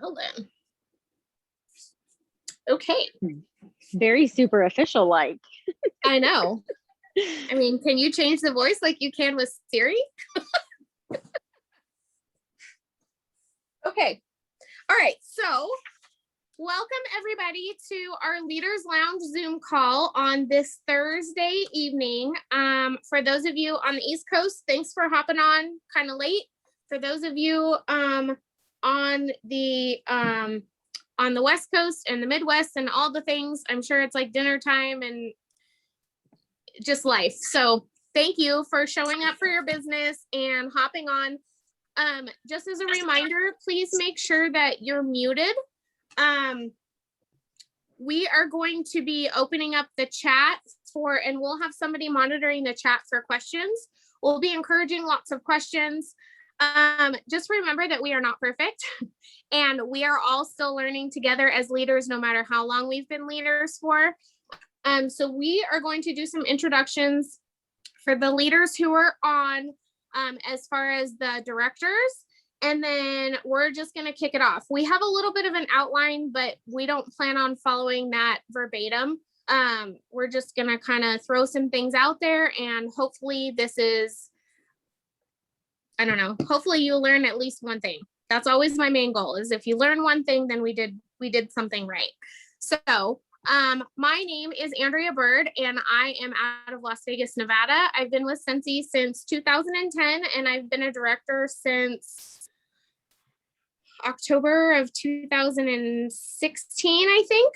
Well then. Okay. Very super official like. I know. I mean, can you change the voice like you can with Siri? Okay. All right. So welcome everybody to our Leaders Lounge Zoom call on this Thursday evening. For those of you on the East Coast, thanks for hopping on kind of late. For those of you on the West Coast and the Midwest and all the things, I'm sure it's like dinner time and just life. So thank you for showing up for your business and hopping on. Just as a reminder, please make sure that you're muted. We are going to be opening up the chat and we'll have somebody monitoring the chat for questions. We'll be encouraging lots of questions. Just remember that we are not perfect and we are all still learning together as leaders, no matter how long we've been leaders for. So we are going to do some introductions for the leaders who are on, as far as the directors, and then we're just going to kick it off. We have a little bit of an outline, but we don't plan on following that verbatim. We're just going to kind of throw some things out there, and hopefully this is, I don't know, hopefully you learn at least one thing. That's always my main goal, is if you learn one thing, then we did something right. So my name is Andrea Bird and I am out of Las Vegas, Nevada. I've been with Scentsy since 2010 and I've been a director since October of 2016, I think.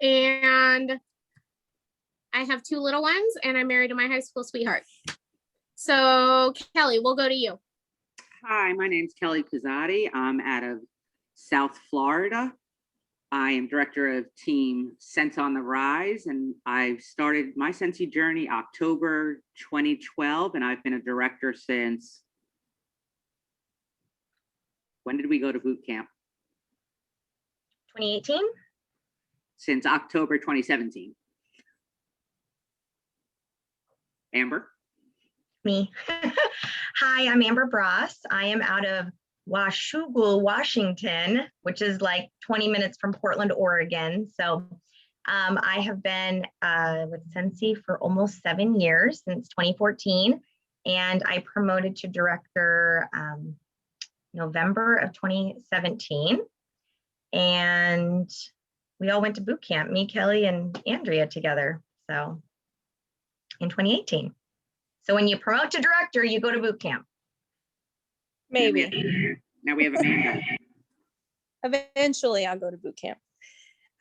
And I have 2 little ones and I'm married to my high school sweetheart. So Kelly, we'll go to you. Hi, my name's Kelly Pizzati. I'm out of South Florida. I am director of team Scent on the Rise, and I've started my Scentsy journey October 2012, and I've been a director since, when did we go to boot camp? 2018? Since October 2017. Amber? Me. Hi, I'm Amber Bross. I am out of Washougal, Washington, which is like 20 minutes from Portland, Oregon. So I have been with Scentsy for almost 7 years, since 2014, and I promoted to director November of 2017. And we all went to boot camp, me, Kelly, and Andrea together. So in 2018. So when you promote to director, you go to boot camp. Maybe. Now we have Amanda. Eventually I'll go to boot camp.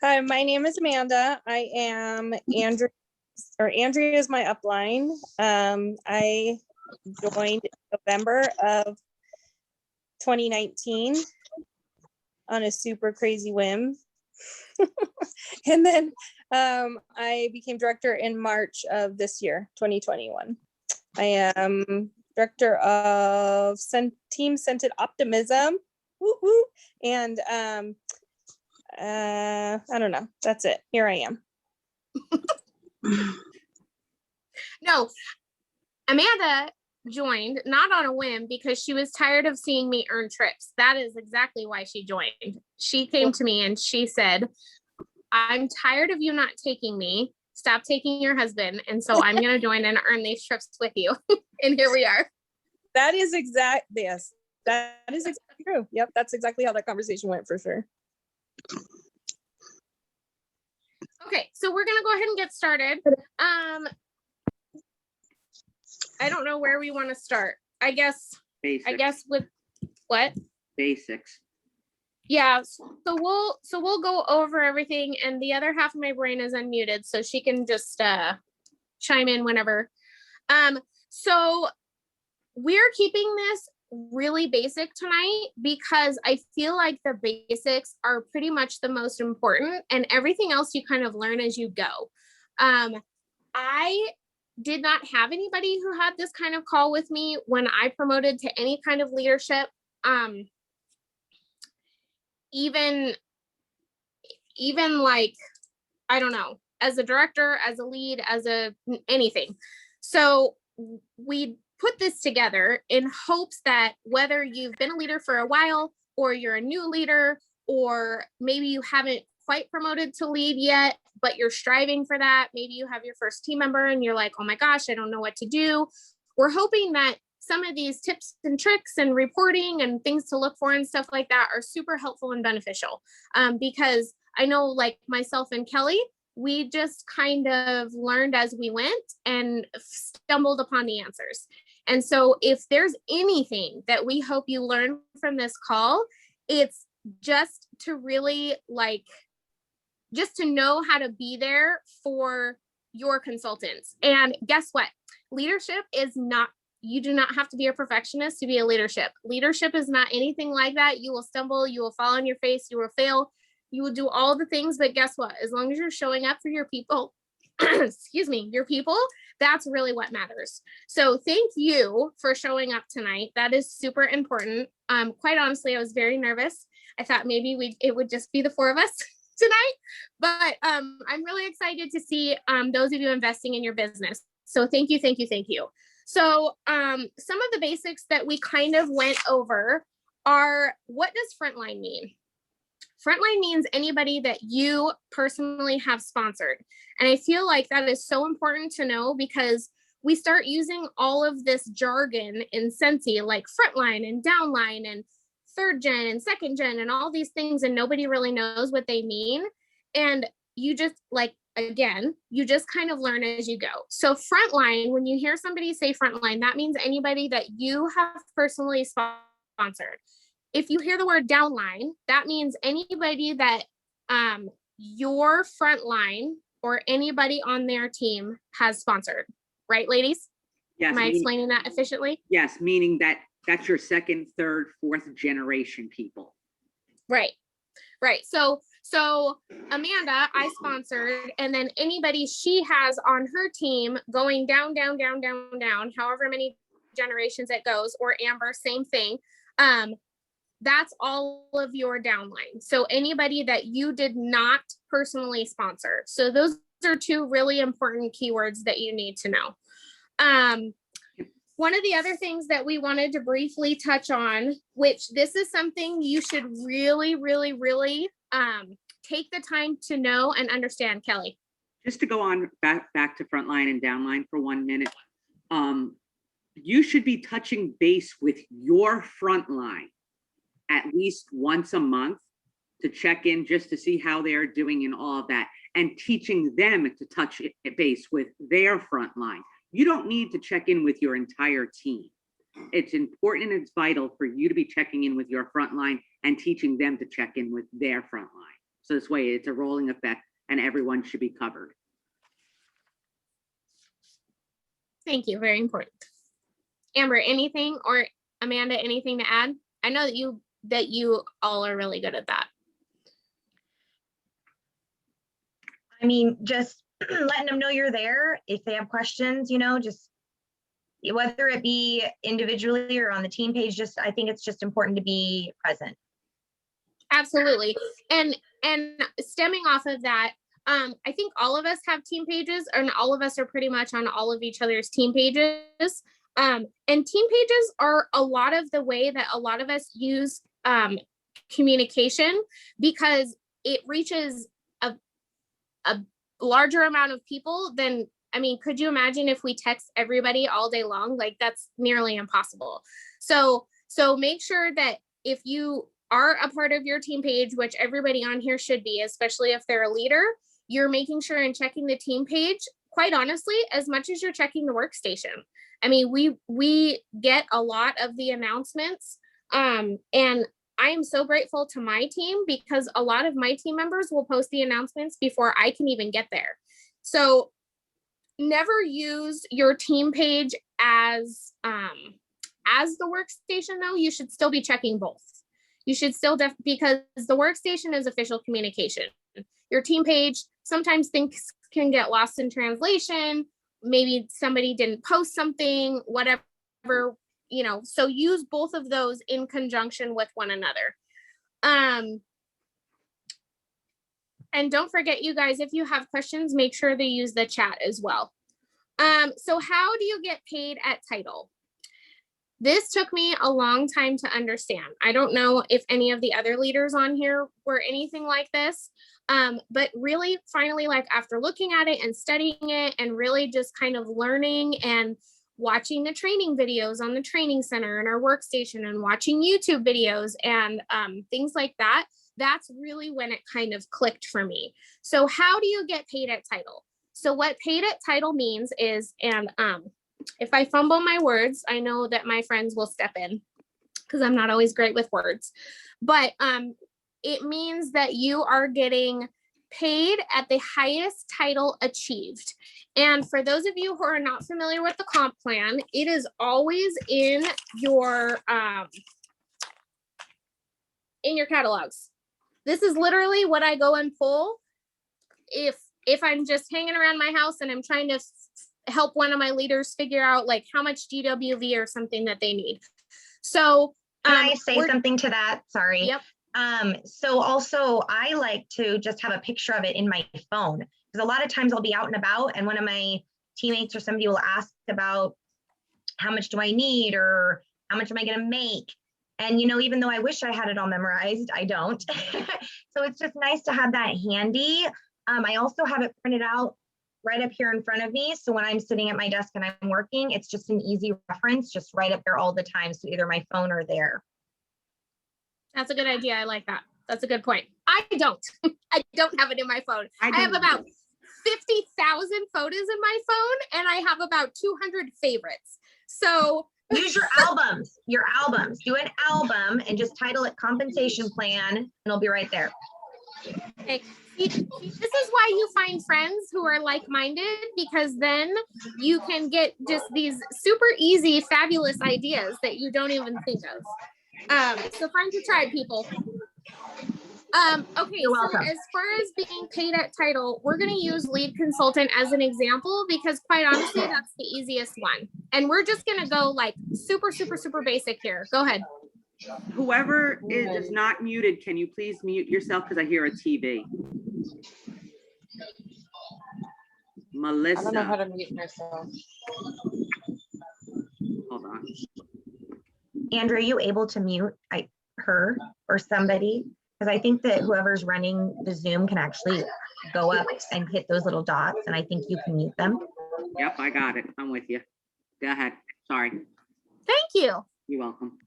Hi, my name is Amanda. I am Andrea is my upline. I joined November of 2019 on a super crazy whim. And then I became director in March of this year, 2021. I am director of Team Scented Optimism. Woo-hoo. And I don't know. That's it. Here I am. No, Amanda joined not on a whim because she was tired of seeing me earn trips. That is exactly why she joined. She came to me and she said, I'm tired of you not taking me. Stop taking your husband. And so I'm going to join and earn these trips with you. And here we are. That is yes. That is exactly true. Yep. That's exactly how that conversation went for sure. Okay. So we're going to go ahead and get started. I don't know where we want to start. I guess with what? Basics. Yeah, so we'll go over everything, and the other half of my brain is unmuted, so she can just chime in whenever. So we're keeping this really basic tonight because I feel like the basics are pretty much the most important, and everything else you kind of learn as you go. I did not have anybody who had this kind of call with me when I promoted to any kind of leadership. Even like, I don't know, as a director, as a lead, as anything. So we put this together in hopes that whether you've been a leader for a while or you're a new leader, or maybe you haven't quite promoted to lead yet, but you're striving for that. Maybe you have your first team member and you're like, oh my gosh, I don't know what to do. We're hoping that some of these tips and tricks and reporting and things to look for and stuff like that are super helpful and beneficial. Because I know, like myself and Kelly, we just kind of learned as we went and stumbled upon the answers. And so if there's anything that we hope you learn from this call, it's just to really just to know how to be there for your consultants. And guess what? Leadership is not, you do not have to be a perfectionist to be a leadership. Leadership is not anything like that. You will stumble, you will fall on your face, you will fail, you will do all the things, but guess what? As long as you're showing up for your people, excuse me, your people, that's really what matters. So thank you for showing up tonight. That is super important. Quite honestly, I was very nervous. I thought maybe it would just be the four of us tonight, but I'm really excited to see those of you investing in your business. So thank you, thank you, thank you. So some of the basics that we kind of went over are, what does frontline mean? Frontline means anybody that you personally have sponsored. And I feel like that is so important to know, because we start using all of this jargon in Scentsy, like frontline and downline and third gen and second gen and all these things, and nobody really knows what they mean. And you just again, you just kind of learn as you go. So frontline, when you hear somebody say frontline, that means anybody that you have personally sponsored. If you hear the word downline, that means anybody that your frontline or anybody on their team has sponsored. Right, ladies? Yes. Am I explaining that efficiently? Yes, meaning that that's your second, third, fourth generation people. Right. So Amanda, I sponsored, and then anybody she has on her team going down, however many generations it goes, or Amber, same thing. That's all of your downline. So anybody that you did not personally sponsor. So those are two really important keywords that you need to know. One of the other things that we wanted to briefly touch on, which this is something you should really, really, really take the time to know and understand, Kelly. Just to go on back to frontline and downline for 1 minute. You should be touching base with your frontline at least once a month to check in, just to see how they're doing and all of that, and teaching them to touch base with their frontline. You don't need to check in with your entire team. It's important and it's vital for you to be checking in with your frontline and teaching them to check in with their frontline. So this way it's a rolling effect and everyone should be covered. Thank you. Very important. Amber, anything, or Amanda, anything to add? I know that you all are really good at that. I mean, just letting them know you're there. If they have questions, just whether it be individually or on the team page, I think it's just important to be present. Absolutely. And stemming off of that, I think all of us have team pages, and all of us are pretty much on all of each other's team pages. And team pages are a lot of the way that a lot of us use communication, because it reaches a larger amount of people than, could you imagine if we text everybody all day long? Like, that's nearly impossible. So make sure that if you are a part of your team page, which everybody on here should be, especially if they're a leader, you're making sure and checking the team page, quite honestly, as much as you're checking the workstation. We get a lot of the announcements, and I am so grateful to my team, because a lot of my team members will post the announcements before I can even get there. So never use your team page as the workstation, though. You should still be checking both. You should still because the workstation is official communication. Your team page, sometimes things can get lost in translation. Maybe somebody didn't post something, whatever, so use both of those in conjunction with one another. And don't forget, you guys, if you have questions, make sure to use the chat as well. So how do you get paid at title? This took me a long time to understand. I don't know if any of the other leaders on here were anything like this, but really finally, like after looking at it and studying it and really just kind of learning and watching the training videos on the training center and our workstation and watching YouTube videos and things like that, that's really when it kind of clicked for me. So how do you get paid at title? So what paid at title means is, and if I fumble my words, I know that my friends will step in because I'm not always great with words, but it means that you are getting paid at the highest title achieved. And for those of you who are not familiar with the comp plan, it is always in your catalogs. This is literally what I go and pull if I'm just hanging around my house and I'm trying to help one of my leaders figure out like how much GWV or something that they need. So can I say something to that? Sorry. Yep. So also I like to just have a picture of it in my phone, because a lot of times I'll be out and about and one of my teammates or somebody will ask about how much do I need or how much am I going to make? And, you know, even though I wish I had it all memorized, I don't. So it's just nice to have that handy. I also have it printed out right up here in front of me. So when I'm sitting at my desk and I'm working, it's just an easy reference, just right up there all the time. So either my phone or there. That's a good idea. I like that. That's a good point. I don't. I don't have it in my phone. I have about 50,000 photos in my phone and I have about 200 favorites. So use your albums, do an album and just title it compensation plan and it'll be right there. Okay. This is why you find friends who are like-minded, because then you can get just these super easy, fabulous ideas that you don't even think of. So find your tribe, people. Okay, so as far as being paid at title, we're going to use lead consultant as an example because quite honestly, that's the easiest one. And we're just going to go like super, super, super basic here. Go ahead. Whoever is not muted, can you please mute yourself because I hear a TV? Melissa. I don't know how to mute myself. Hold on. Andrew, are you able to mute her or somebody? Because I think that whoever's running the Zoom can actually go up and hit those little dots, and I think you can mute them. Yep, I got it. I'm with you. Go ahead. Sorry. Thank you. You're welcome.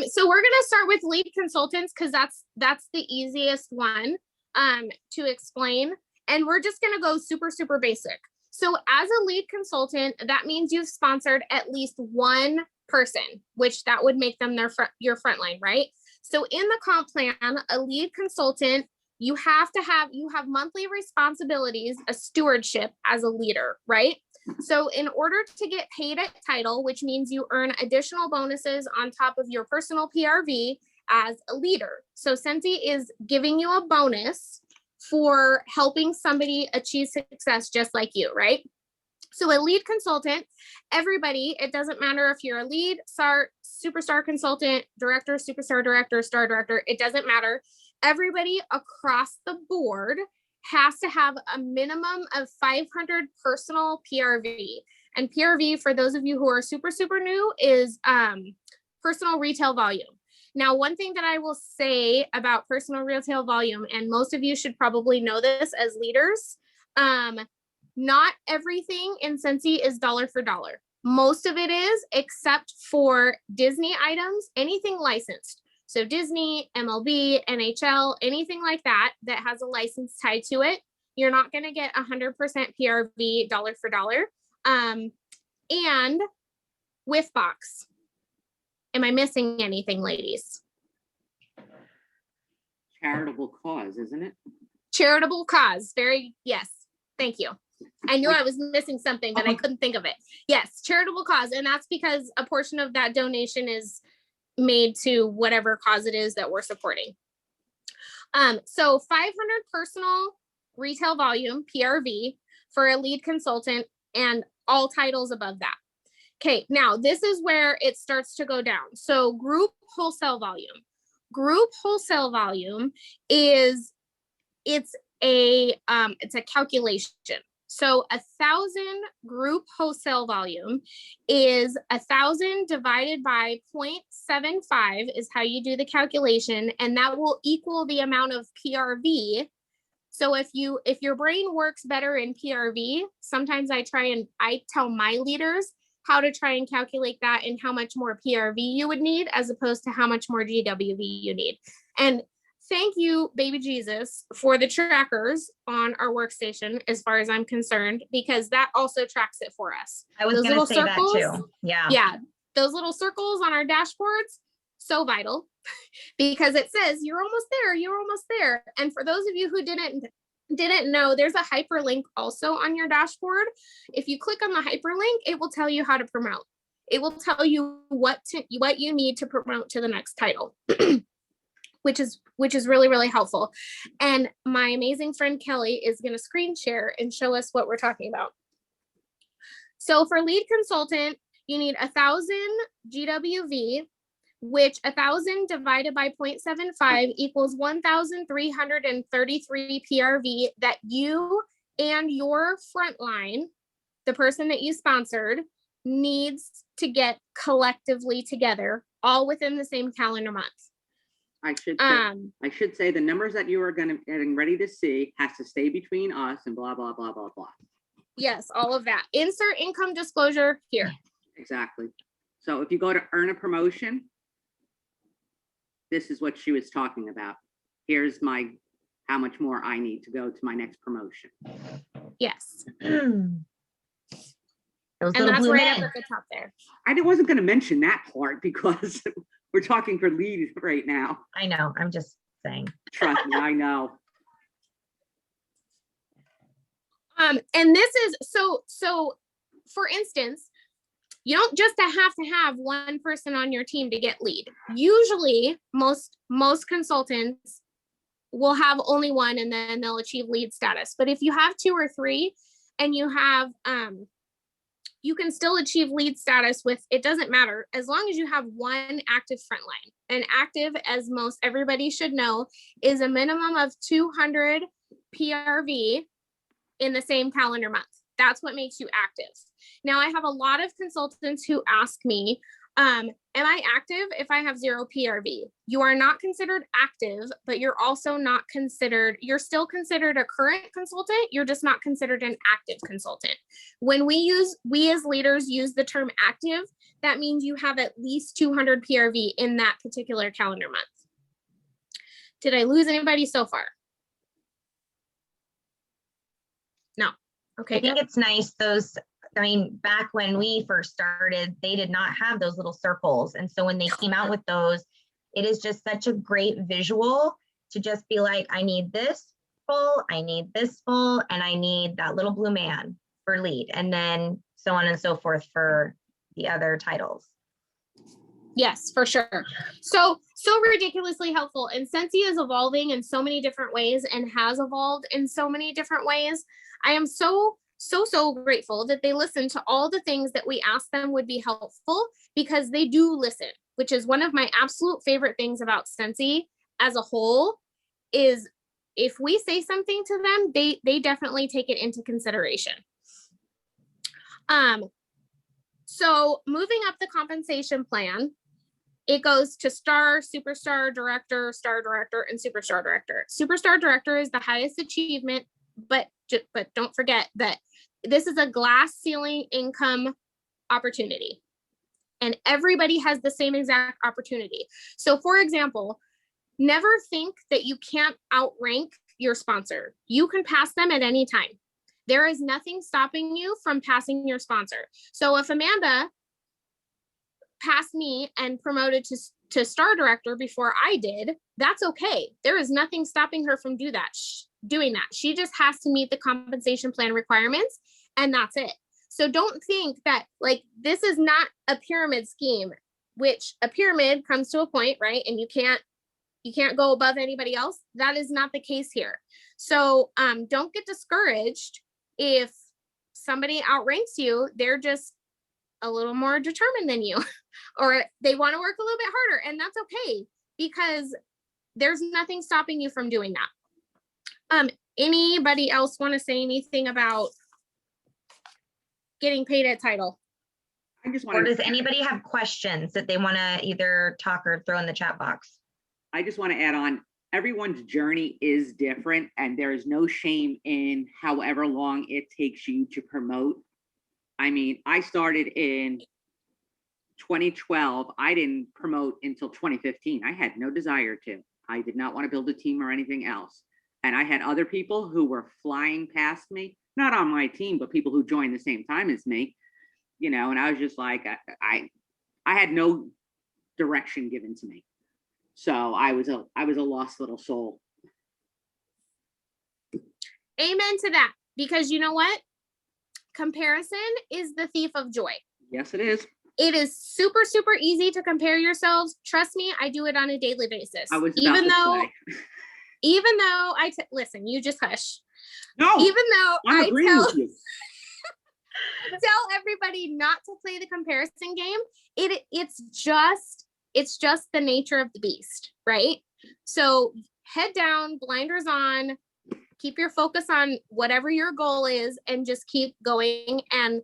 So we're going to start with lead consultants because that's the easiest one to explain. And we're just going to go super, super basic. So as a lead consultant, that means you've sponsored at least one person, which that would make them your frontline, right? So in the comp plan, a lead consultant, you have monthly responsibilities, a stewardship as a leader, right? So in order to get paid at title, which means you earn additional bonuses on top of your personal PRV as a leader. So Scentsy is giving you a bonus for helping somebody achieve success just like you, right? So a lead consultant, everybody, it doesn't matter if you're a lead, star, superstar consultant, director, superstar director, star director, it doesn't matter. Everybody across the board has to have a minimum of 500 personal PRV. And PRV, for those of you who are super, super new, is personal retail volume. Now, one thing that I will say about personal retail volume, and most of you should probably know this as leaders, not everything in Scentsy is dollar for dollar. Most of it is, except for Disney items, anything licensed. So Disney, MLB, NHL, anything like that that has a license tied to it, you're not going to get 100% PRV dollar for dollar. And with box. Am I missing anything, ladies? Charitable cause, isn't it? Charitable cause. Yes. Thank you. I knew I was missing something, but I couldn't think of it. Yes, charitable cause. And that's because a portion of that donation is made to whatever cause it is that we're supporting. So 500 personal retail volume, PRV, for a lead consultant and all titles above that. Okay, now this is where it starts to go down. So group wholesale volume. Group wholesale volume is, it's a calculation. So 1,000 group wholesale volume is 1,000 divided by 0.75 is how you do the calculation, and that will equal the amount of PRV. So if your brain works better in PRV, sometimes I tell my leaders how to try and calculate that and how much more PRV you would need as opposed to how much more GWV you need. And thank you, baby Jesus, for the trackers on our workstation, as far as I'm concerned, because that also tracks it for us. I was Those going to little say that circles, too. Yeah. Yeah, those little circles on our dashboards, so vital, because it says you're almost there, you're almost there. And for those of you who didn't know, there's a hyperlink also on your dashboard. If you click on the hyperlink, it will tell you how to promote. It will tell you what you need to promote to the next title. which is really, really helpful. And my amazing friend Kelly is going to screen share and show us what we're talking about. So for lead consultant, you need 1,000 GWV, which 1,000 divided by 0.75 equals 1,333 PRV that you and your frontline, the person that you sponsored, needs to get collectively together, all within the same calendar month. I should say the numbers that you are getting ready to see has to stay between us and blah, blah, blah, blah, blah. Yes, all of that. Insert income disclosure here. Exactly. So if you go to earn a promotion, this is what she was talking about. Here's how much more I need to go to my next promotion. Yes. Those And little that's blue right men. up at the top there. I wasn't going to mention that part because we're talking for lead right now. I know. I'm just saying. Trust me, I know. And this is so for instance, you don't just have to have one person on your team to get lead. Usually most consultants will have only one and then they'll achieve lead status. But if you have 2 or 3 and you have you can still achieve lead status with, it doesn't matter, as long as you have one active frontline. And active, as most everybody should know, is a minimum of 200 PRV in the same calendar month. That's what makes you active. Now, I have a lot of consultants who ask me, am I active if I have 0 PRV? You are not considered active, but you're also not considered, you're still considered a current consultant. You're just not considered an active consultant. When we as leaders use the term active, that means you have at least 200 PRV in that particular calendar month. Did I lose anybody so far? No. Okay. I think it's nice back when we first started, they did not have those little circles. And so when they came out with those, it is just such a great visual to just be like, I need this full, I need this full, and I need that little blue man for lead, and then so on and so forth for the other titles. Yes, for sure. So ridiculously helpful. And Scentsy is evolving in so many different ways and has evolved in so many different ways. I am so grateful that they listen to all the things that we asked them would be helpful, because they do listen, which is one of my absolute favorite things about Scentsy as a whole, is if we say something to them, they definitely take it into consideration. So moving up the compensation plan, it goes to star, superstar, director, star director, and superstar director. Superstar director is the highest achievement, but don't forget that this is a glass ceiling income opportunity, and everybody has the same exact opportunity. So for example, never think that you can't outrank your sponsor. You can pass them at any time. There is nothing stopping you from passing your sponsor. So if Amanda passed me and promoted to star director before I did, that's okay. There is nothing stopping her from doing that. She just has to meet the compensation plan requirements, and that's it. So don't think that this is not a pyramid scheme, which a pyramid comes to a point, right? And you can't go above anybody else. That is not the case here. So don't get discouraged if somebody outranks you. They're just a little more determined than you, or they want to work a little bit harder, and that's okay, because there's nothing stopping you from doing that. Anybody else want to say anything about getting paid at title. I just Or want does to, anybody have questions that they want to either talk or throw in the chat box? I just want to add on, everyone's journey is different and there is no shame in however long it takes you to promote. I mean, I started in 2012. I didn't promote until 2015. I had no desire to. I did not want to build a team or anything else. And I had other people who were flying past me, not on my team, but people who joined the same time as me, you know, and I was just like, I had no direction given to me. So I was a lost little soul. Amen to that. Because you know what? Comparison is the thief of joy. Yes, it is. It is super, super easy to compare yourselves. Trust me, I do it on a daily basis. I was about even to though, say. even though listen, you just hush. No, Even though I'm I agreeing with you. tell everybody not to play the comparison game, it's just the nature of the beast, right? So head down, blinders on, keep your focus on whatever your goal is and just keep going. And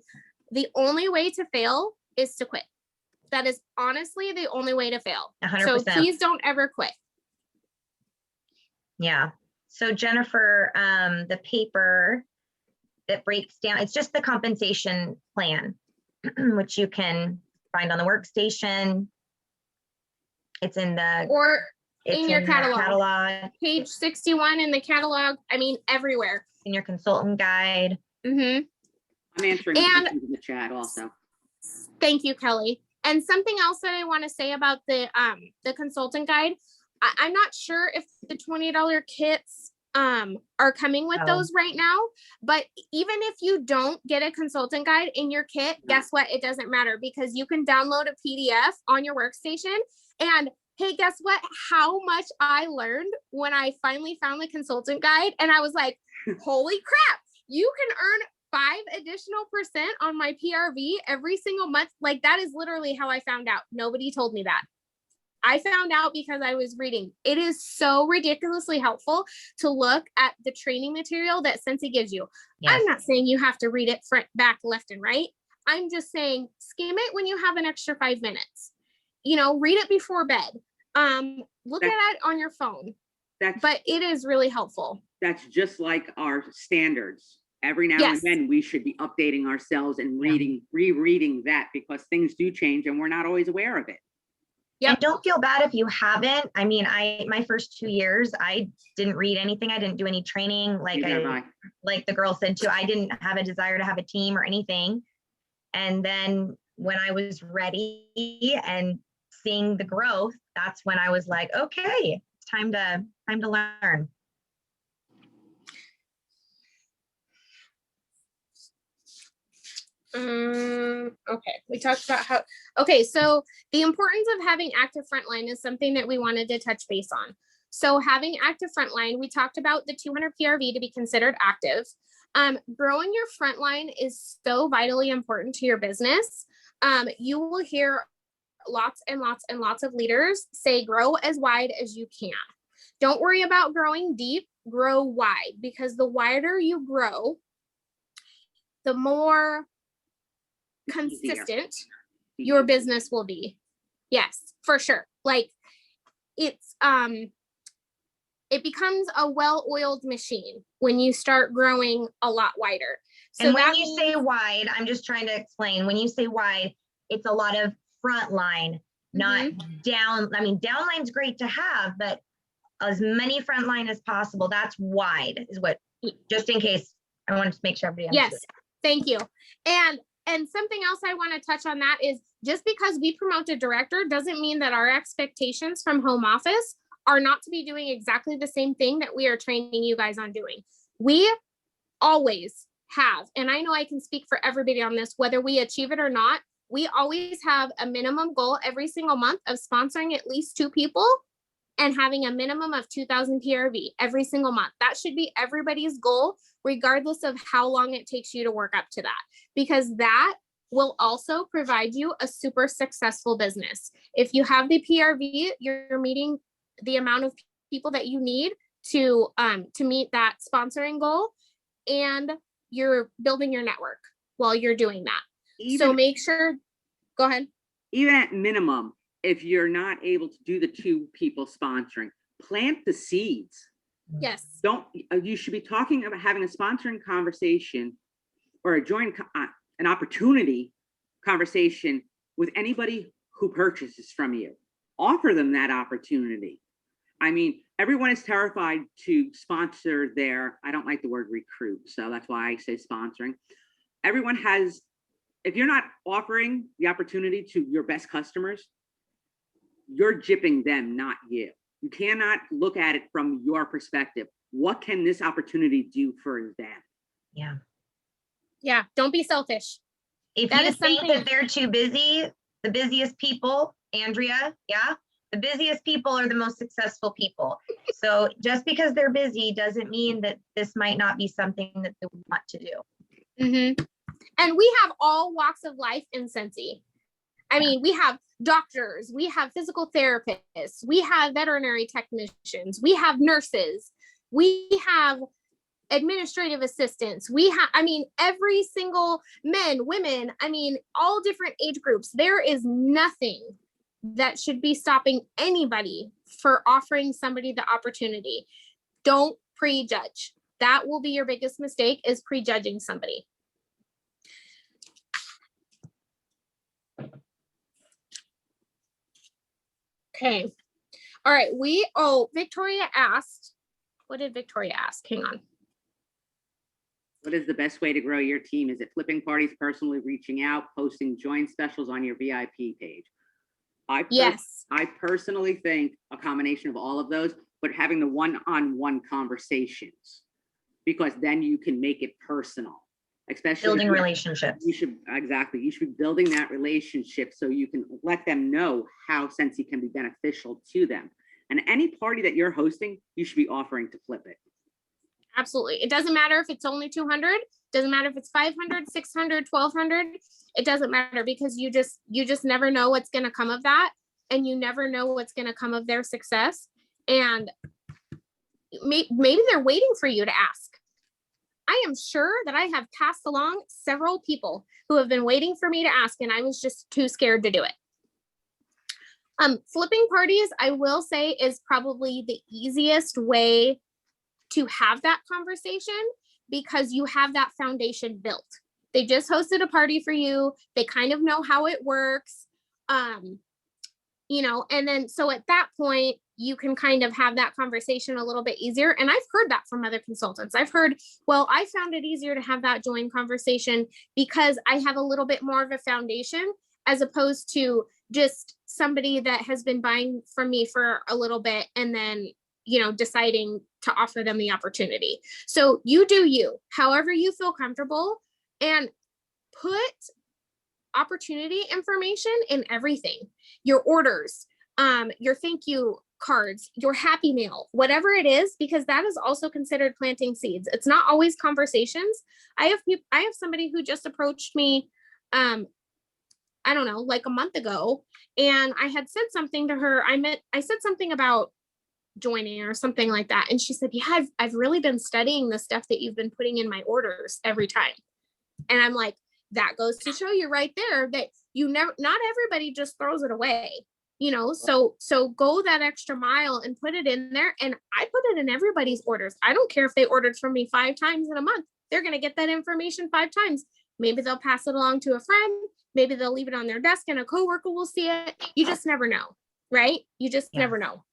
the only way to fail is to quit. That is honestly the only way to fail. 100%. So please don't ever quit. Yeah. So Jennifer, the paper that breaks down, it's just the compensation plan, which you can find on the workstation. It's in the, Or it's in your the catalog. Page 61 in the catalog. I mean, everywhere. in your consultant guide. Mm-hmm. I'm answering And- questions in the chat also. Thank you, Kelly. And something else that I want to say about the consultant guide, I'm not sure if the $20 kits are coming with Oh. those right now, but even if you don't get a consultant guide in your kit, guess what? It doesn't matter because you can download a PDF on your workstation. And hey, guess what? How much I learned when I finally found the consultant guide. And I was like, holy crap, you can earn 5 additional % on my PRV every single month. Like that is literally how I found out. Nobody told me that. I found out because I was reading. It is so ridiculously helpful to look at the training material that Scentsy gives you. Yes. I'm not saying you have to read it front, back, left, and right. I'm just saying skim it when you have an extra 5 minutes. You know, read it before bed. Look at it on your phone. But it is really helpful. That's just like our standards. Every now Yes. and then we should be updating ourselves and rereading that because things do change and we're not always aware of it. Yep. And don't feel bad if you haven't. I mean, my first 2 years, I didn't read anything. I didn't do any training. Like like the girl said too, I didn't have a desire to have a team or anything. And then when I was ready and seeing the growth, that's when I was like, okay, it's time to learn. Okay, we talked about okay, so the importance of having active frontline is something that we wanted to touch base on. So having active frontline, we talked about the 200 PRV to be considered active. Growing your frontline is so vitally important to your business. You will hear lots and lots and lots of leaders say, grow as wide as you can. Don't worry about growing deep, grow wide, because the wider you grow, the more consistent your business will be. Yes, for sure. Like it's it becomes a well-oiled machine when you start growing a lot wider. So and when you say wide, I'm just trying to explain, when you say wide, it's a lot of front line, not down. I mean, downline's great to have, but as many front line as possible, that's wide is what, just in case. I wanted to make sure everybody understood. Yes, thank you. And something else I want to touch on that is just because we promote a director doesn't mean that our expectations from home office are not to be doing exactly the same thing that we are training you guys on doing. We always have, and I know I can speak for everybody on this, whether we achieve it or not, we always have a minimum goal every single month of sponsoring at least 2 people and having a minimum of 2,000 PRV every single month. That should be everybody's goal, regardless of how long it takes you to work up to that, because that will also provide you a super successful business. If you have the PRV, you're meeting the amount of people that you need to meet that sponsoring goal, and you're building your network. while you're doing that. So Even, make sure, go ahead. even at minimum, if you're not able to do the 2 people sponsoring, plant the seeds. Yes. You should be talking about having a sponsoring conversation or a an opportunity conversation with anybody who purchases from you. Offer them that opportunity. I mean, everyone is terrified to sponsor I don't like the word recruit, so that's why I say sponsoring. Everyone has, if you're not offering the opportunity to your best customers, you're gypping them, not you. You cannot look at it from your perspective. What can this opportunity do for them? Yeah. Yeah. Don't be selfish. If That you is think something- that they're too busy, the busiest people, Andrea, yeah, the busiest people are the most successful people. So just because they're busy doesn't mean that this might not be something that they want to do. Mm-hmm. And we have all walks of life in Scentsy. I mean, we have doctors, we have physical therapists, we have veterinary technicians, we have nurses, we have administrative assistants, we have, I mean, every single men, women, I mean, all different age groups. There is nothing that should be stopping anybody for offering somebody the opportunity. Don't prejudge. That will be your biggest mistake, is prejudging somebody. Okay. All right. Victoria asked, what did Victoria ask? Hang on. What is the best way to grow your team? Is it flipping parties, personally reaching out, posting joint specials on your VIP page? Yes. I personally think a combination of all of those, but having the one-on-one conversations, because then you can make it personal, especially Building relationships. you should be building that relationship so you can let them know how Scentsy can be beneficial to them. And any party that you're hosting, you should be offering to flip it. Absolutely. It doesn't matter if it's only 200, doesn't matter if it's 500, 600, 1200. It doesn't matter, because you just never know what's going to come of that. And you never know what's going to come of their success. And maybe they're waiting for you to ask. I am sure that I have passed along several people who have been waiting for me to ask, and I was just too scared to do it. Flipping parties, I will say, is probably the easiest way to have that conversation, because you have that foundation built. They just hosted a party for you. They kind of know how it works. And then so at that point, you can kind of have that conversation a little bit easier. And I've heard that from other consultants. I've heard, well, I found it easier to have that joint conversation because I have a little bit more of a foundation, as opposed to just somebody that has been buying from me for a little bit and then, deciding to offer them the opportunity. So you do you, however you feel comfortable, and put opportunity information in everything. Your orders, your thank you cards, your happy mail, whatever it is, because that is also considered planting seeds. It's not always conversations. I have somebody who just approached me, I don't know, like a month ago, and I had said something to her. I said something about joining or something like that. And she said, yeah, I've really been studying the stuff that you've been putting in my orders every time. And I'm like, that goes to show you right there that not everybody just throws it away, so go that extra mile and put it in there. And I put it in everybody's orders. I don't care if they ordered from me 5 times in a month, they're going to get that information 5 times. Maybe they'll pass it along to a friend. Maybe they'll leave it on their desk and a coworker will see it. You just never know, right? You just never know.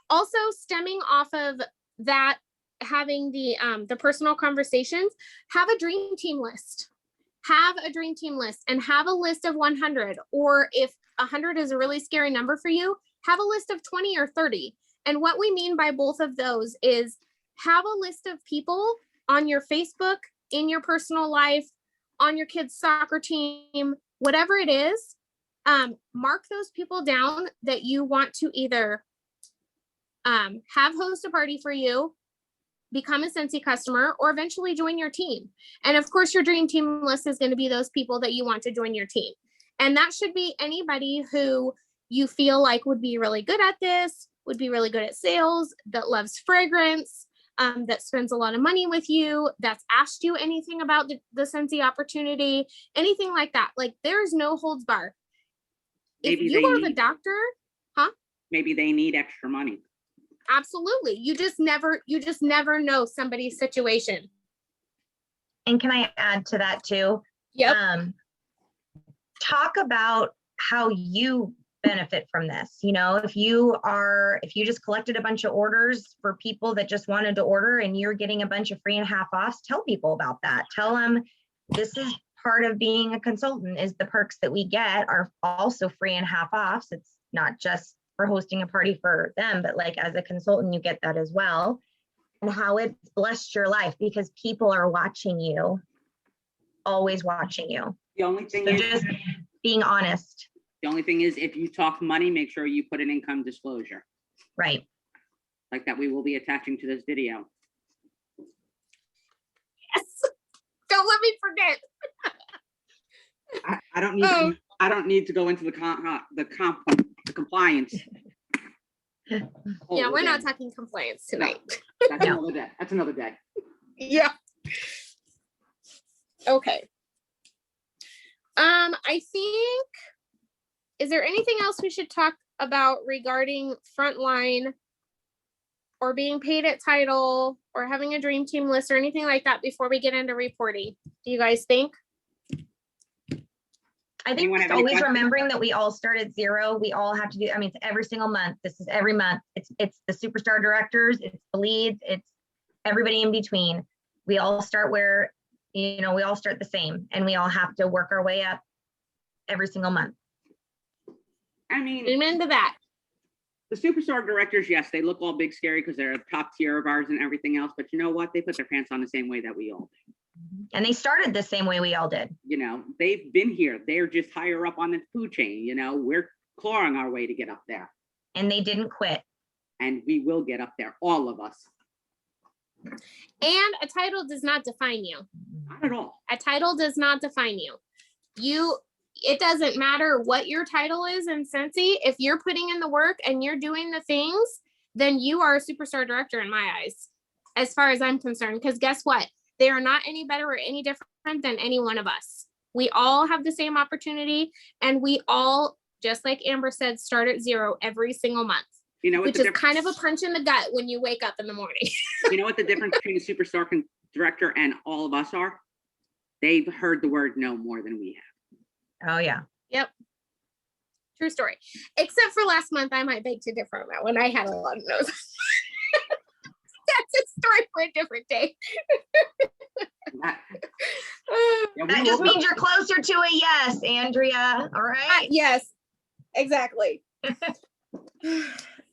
Also stemming off of that, having the personal conversations, have a dream team list. Have a dream team list and have a list of 100, or if 100 is a really scary number for you, have a list of 20 or 30. And what we mean by both of those is have a list of people on your Facebook, in your personal life, on your kids' soccer team, whatever it is, mark those people down that you want to either have host a party for you, become a Scentsy customer, or eventually join your team. And of course, your dream team list is going to be those people that you want to join your team. And that should be anybody who you feel like would be really good at this, would be really good at sales, that loves fragrance, that spends a lot of money with you, that's asked you anything about the Scentsy opportunity, anything like that. Like there's no holds bar. If Maybe you they go to the need- doctor, Maybe they need extra money. absolutely. You just never know somebody's situation. And can I add to that too? Yep. Talk about how you benefit from this. You know, if you just collected a bunch of orders for people that just wanted to order and you're getting a bunch of free and half offs, tell people about that. Tell them this is part of being a consultant, is the perks that we get are also free and half offs. It's not just for hosting a party for them, but like as a consultant, you get that as well. And how it's blessed your life because people are watching you, always watching you. The only thing So is, just being honest, if you talk money, make sure you put an income disclosure right? like that we will be attaching to this video. Yes. Don't let me forget. I don't need Oh. I don't need to go into the compliance. Yeah, we're not talking compliance tonight. That's No. another day. That's another day. Yeah. Okay. I think, is there anything else we should talk about regarding frontline or being paid at title or having a dream team list or anything like that before we get into reporting? Do you guys think? I think Anyone it's have any always questions? remembering that we all start at zero. We all have to do, I mean, it's every single month. This is every month. It's the superstar directors, it's the leads, it's everybody in between. We all start where, we all start the same and we all have to work our way up every single month. I mean, Amen to that. the superstar directors, yes, they look all big scary because they're top tier of ours and everything else. But you know what? They put their pants on the same way that we all do. And they started the same way we all did. You know, they've been here. They're just higher up on the food chain. You know, we're clawing our way to get up there, And they didn't quit. and we will get up there, all of us. And a title does not define you. Not at all. A title does not define you. It doesn't matter what your title is in Scentsy. If you're putting in the work and you're doing the things, then you are a superstar director in my eyes, as far as I'm concerned. Because guess what? They are not any better or any different than any one of us. We all have the same opportunity, and we all, just like Amber said, start at zero every single month, You know what which the is kind of a punch in the gut when you wake up in the morning. You know what the difference between a superstar director and all of us are? They've heard the word no more than we have. Oh, yeah. True story. Except for last month, I might beg to differ on that one. I had a lot of no's. That's a story for a different day. That- yeah, That we just will- means you're closer to a yes, Andrea. All right. Yes, exactly.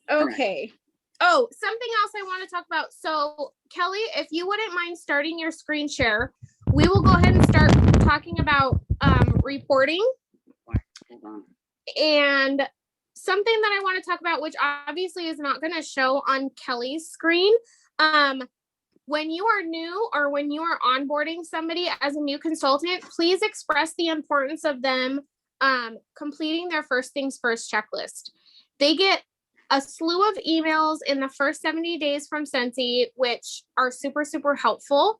Okay. Oh, something else I want to talk about. So Kelly, if you wouldn't mind starting your screen share, we will go ahead and start talking about reporting. Hold on. And something that I want to talk about, which obviously is not going to show on Kelly's screen. When you are new or when you are onboarding somebody as a new consultant, please express the importance of them completing their first things first checklist. They get a slew of emails in the first 70 days from Scentsy, which are super, super helpful.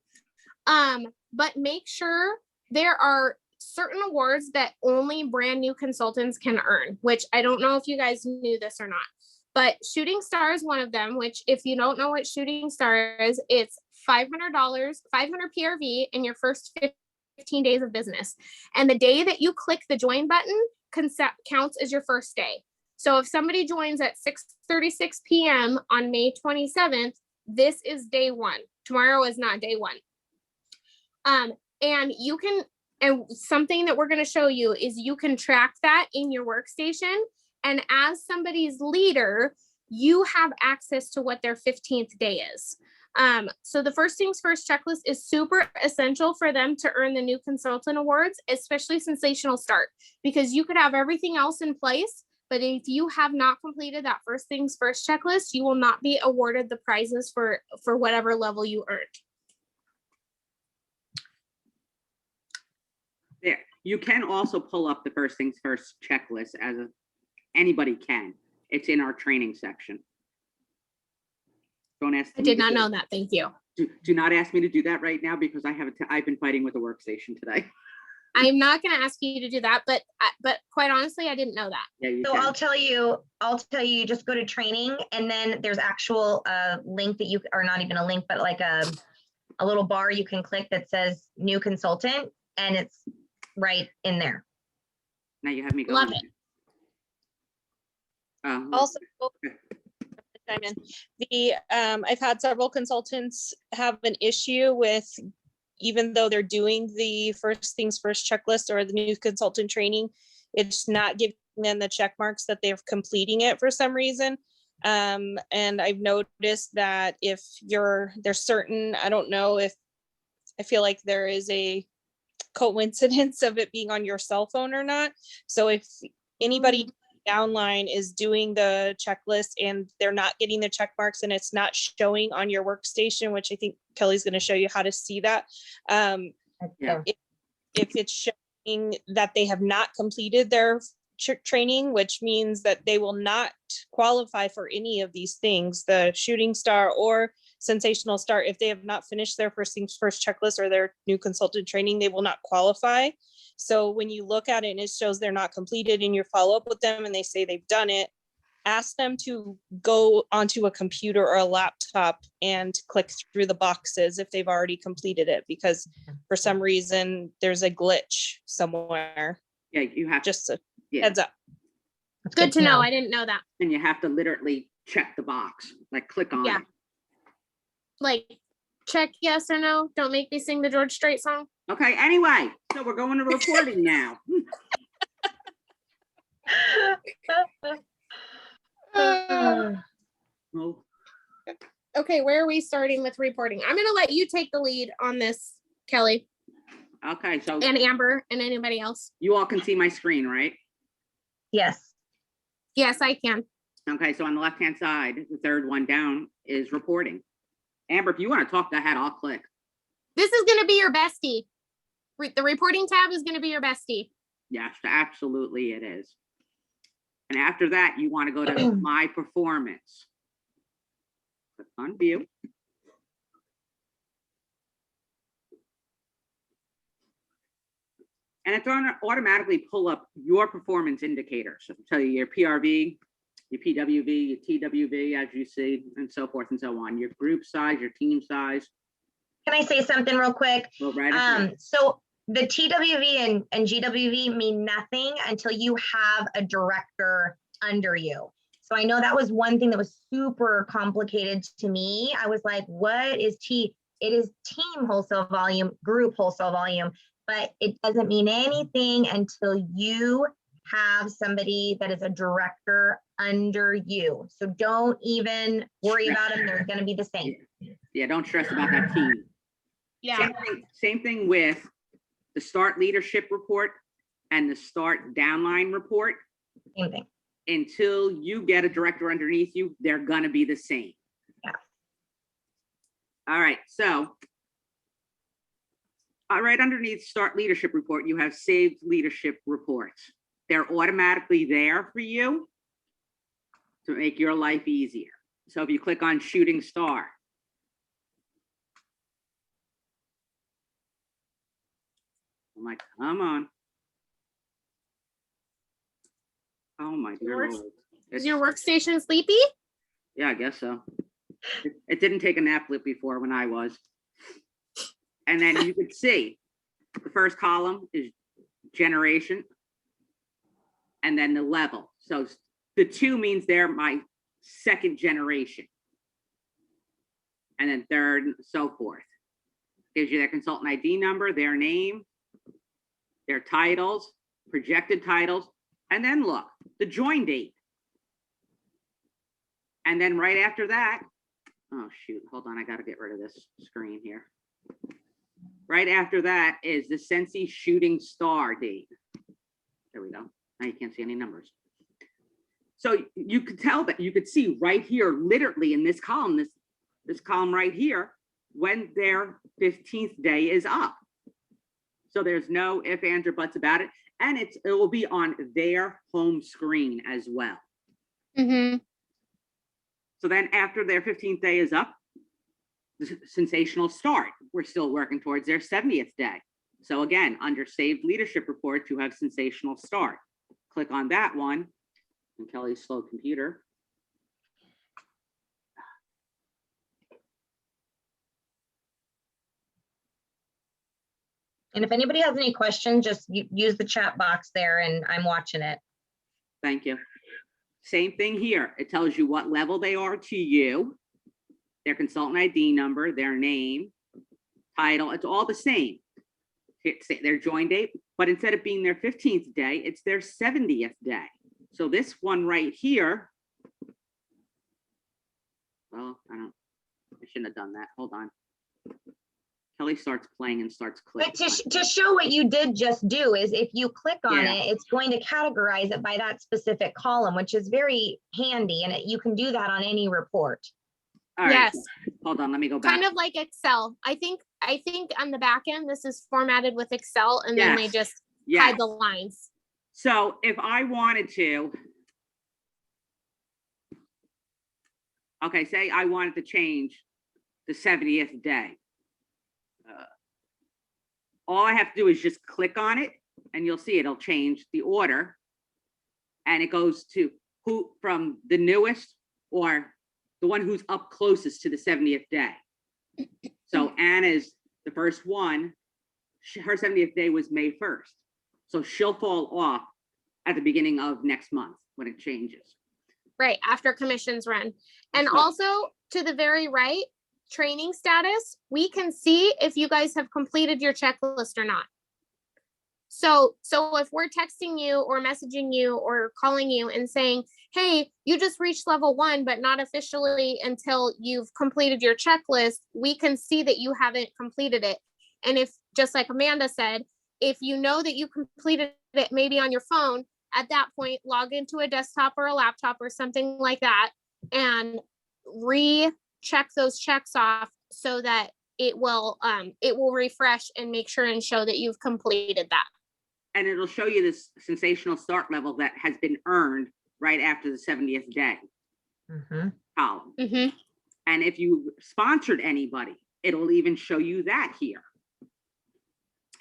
But make sure there are certain awards that only brand new consultants can earn, which I don't know if you guys knew this or not, but Shooting Star is one of them, which if you don't know what Shooting Star is, it's $500, 500 PRV in your first 15 days of business. And the day that you click the join button counts as your first day. So if somebody joins at 6:36 p.m. on May 27th, this is day one. Tomorrow is not day one. And you can, and something that we're going to show you is you can track that in your workstation. And as somebody's leader, you have access to what their 15th day is. So the first things first checklist is super essential for them to earn the new consultant awards, especially Sensational Start, because you could have everything else in place, but if you have not completed that first things first checklist, you will not be awarded the prizes for whatever level you earned. There, you can also pull up the first things first checklist anybody can. It's in our training section. Don't ask. I me did to not do- know that. Thank you. Do not ask me to do that right now because I've been fighting with the workstation today. I'm not going to ask you to do that, but quite honestly, I didn't know that. Yeah, you So can. I'll tell you, just go to training and then there's actual link that you, or not even a link, but like a little bar you can click that says new consultant and it's right in there. Now you have me going. Love it. Also, chime in. I've had several consultants have an issue with, even though they're doing the first things first checklist or the new consultant training, it's not giving them the check marks that they're completing it for some reason. And I've noticed that if there's certain, I don't know if, I feel like there is a coincidence of it being on your cell phone or not. So if anybody downline is doing the checklist and they're not getting the check marks and it's not showing on your workstation, which I think Kelly's going to show you how to see that. Yeah. If it's showing that they have not completed their training, which means that they will not qualify for any of these things, the shooting star or sensational start, if they have not finished their first things first checklist or their new consultant training, they will not qualify. So when you look at it and it shows they're not completed and you follow up with them and they say they've done it, ask them to go onto a computer or a laptop and click through the boxes if they've already completed it, because for some reason there's a glitch somewhere. Yeah, you have Just a yeah, heads up. That's Good to know. I didn't know that. and you have to literally check the box, like click on Yeah. it. Like, check yes or no. Don't make me sing the George Strait song. Okay, anyway, so we're going to reporting now. Well, Okay, where are we starting with reporting? I'm going to let you take the lead on this, Kelly okay, so and Amber and anybody else. you all can see my screen, right? Yes. Yes, I can. Okay, so on the left-hand side, the third one down is reporting. Amber, if you want to talk, go ahead, I'll click. This is going to be your bestie. The reporting tab is going to be your bestie. Yes, absolutely it is. And after that, you want to go to my performance. Click on view. And it's going to automatically pull up your performance indicators. So it'll tell you your PRV, your PWV, your TWV, as you see, and so forth and so on. Your group size, your team size. Can I say something real quick? Go right ahead. So the TWV and GWV mean nothing until you have a director under you. So I know that was one thing that was super complicated to me. I was like, what is T? It is team wholesale volume, group wholesale volume, but it doesn't mean anything until you have somebody that is a director under you. So don't even worry about them. They're going to be the same. Yeah, don't stress about that team. Yeah. Same thing with the start leadership report and the start downline report. Same thing. Until you get a director underneath you, they're gonna be the same. Yeah. All right, so. All right, underneath start leadership report, you have saved leadership reports. They're automatically there for you to make your life easier. So if you click on shooting star. I'm like, come on. Oh my dear Yours? Lord. Is your workstation sleepy? Yeah, I guess so. It didn't take a nap before when I was. And then you could see the first column is generation and then the level. So the 2 means they're my second generation. And then third, and so forth. Gives you their consultant ID number, their name, their titles, projected titles, and then look, the join date. And then right after that, oh shoot, hold on, I gotta get rid of this screen here. Right after that is the Sensi shooting star date. There we go. Now you can't see any numbers. So you could tell that, you could see right here, literally in this column, this column right here, when their 15th day is up. So there's no ifs, ands, or buts about it. And it will be on their home screen as well. Mm-hmm. So then after their 15th day is up, the sensational start. We're still working towards their 70th day. So again, under saved leadership reports, you have sensational start. Click on that one. And Kelly's slow computer. And if anybody has any questions, just use the chat box there and I'm watching it. Thank you. Same thing here. It tells you what level they are to you, their consultant ID number, their name, title. It's all the same. It's their join date, but instead of being their 15th day, it's their 70th day. So this one right here, well, I shouldn't have done that. Hold on. Kelly starts playing and starts But clicking. to show what you did just do is if you click on Yeah. it, it's going to categorize it by that specific column, which is very handy. And you can do that on any report. All right, Yes, hold on, let me go back. kind of like Excel. I think on the back end, this is formatted with Excel and then they Yes. just Yeah, hide the lines. so if I wanted to, okay, say I wanted to change the 70th day. All I have to do is just click on it and you'll see it'll change the order. And it goes to who from the newest or the one who's up closest to the 70th day. So Anna's the first one. Her 70th day was May 1st. So she'll fall off at the beginning of next month when it changes. Right, after commissions run. And So- also to the very right, training status, we can see if you guys have completed your checklist or not. So if we're texting you or messaging you or calling you and saying, hey, you just reached level 1, but not officially until you've completed your checklist, we can see that you haven't completed it. And if, just like Amanda said, if you know that you completed it maybe on your phone, at that point, log into a desktop or a laptop or something like that and recheck those checks off so that it will refresh and make sure and show that you've completed that. And it'll show you this sensational start level that has been earned right after the 70th day column. Mhm. And if you sponsored anybody, it'll even show you that here.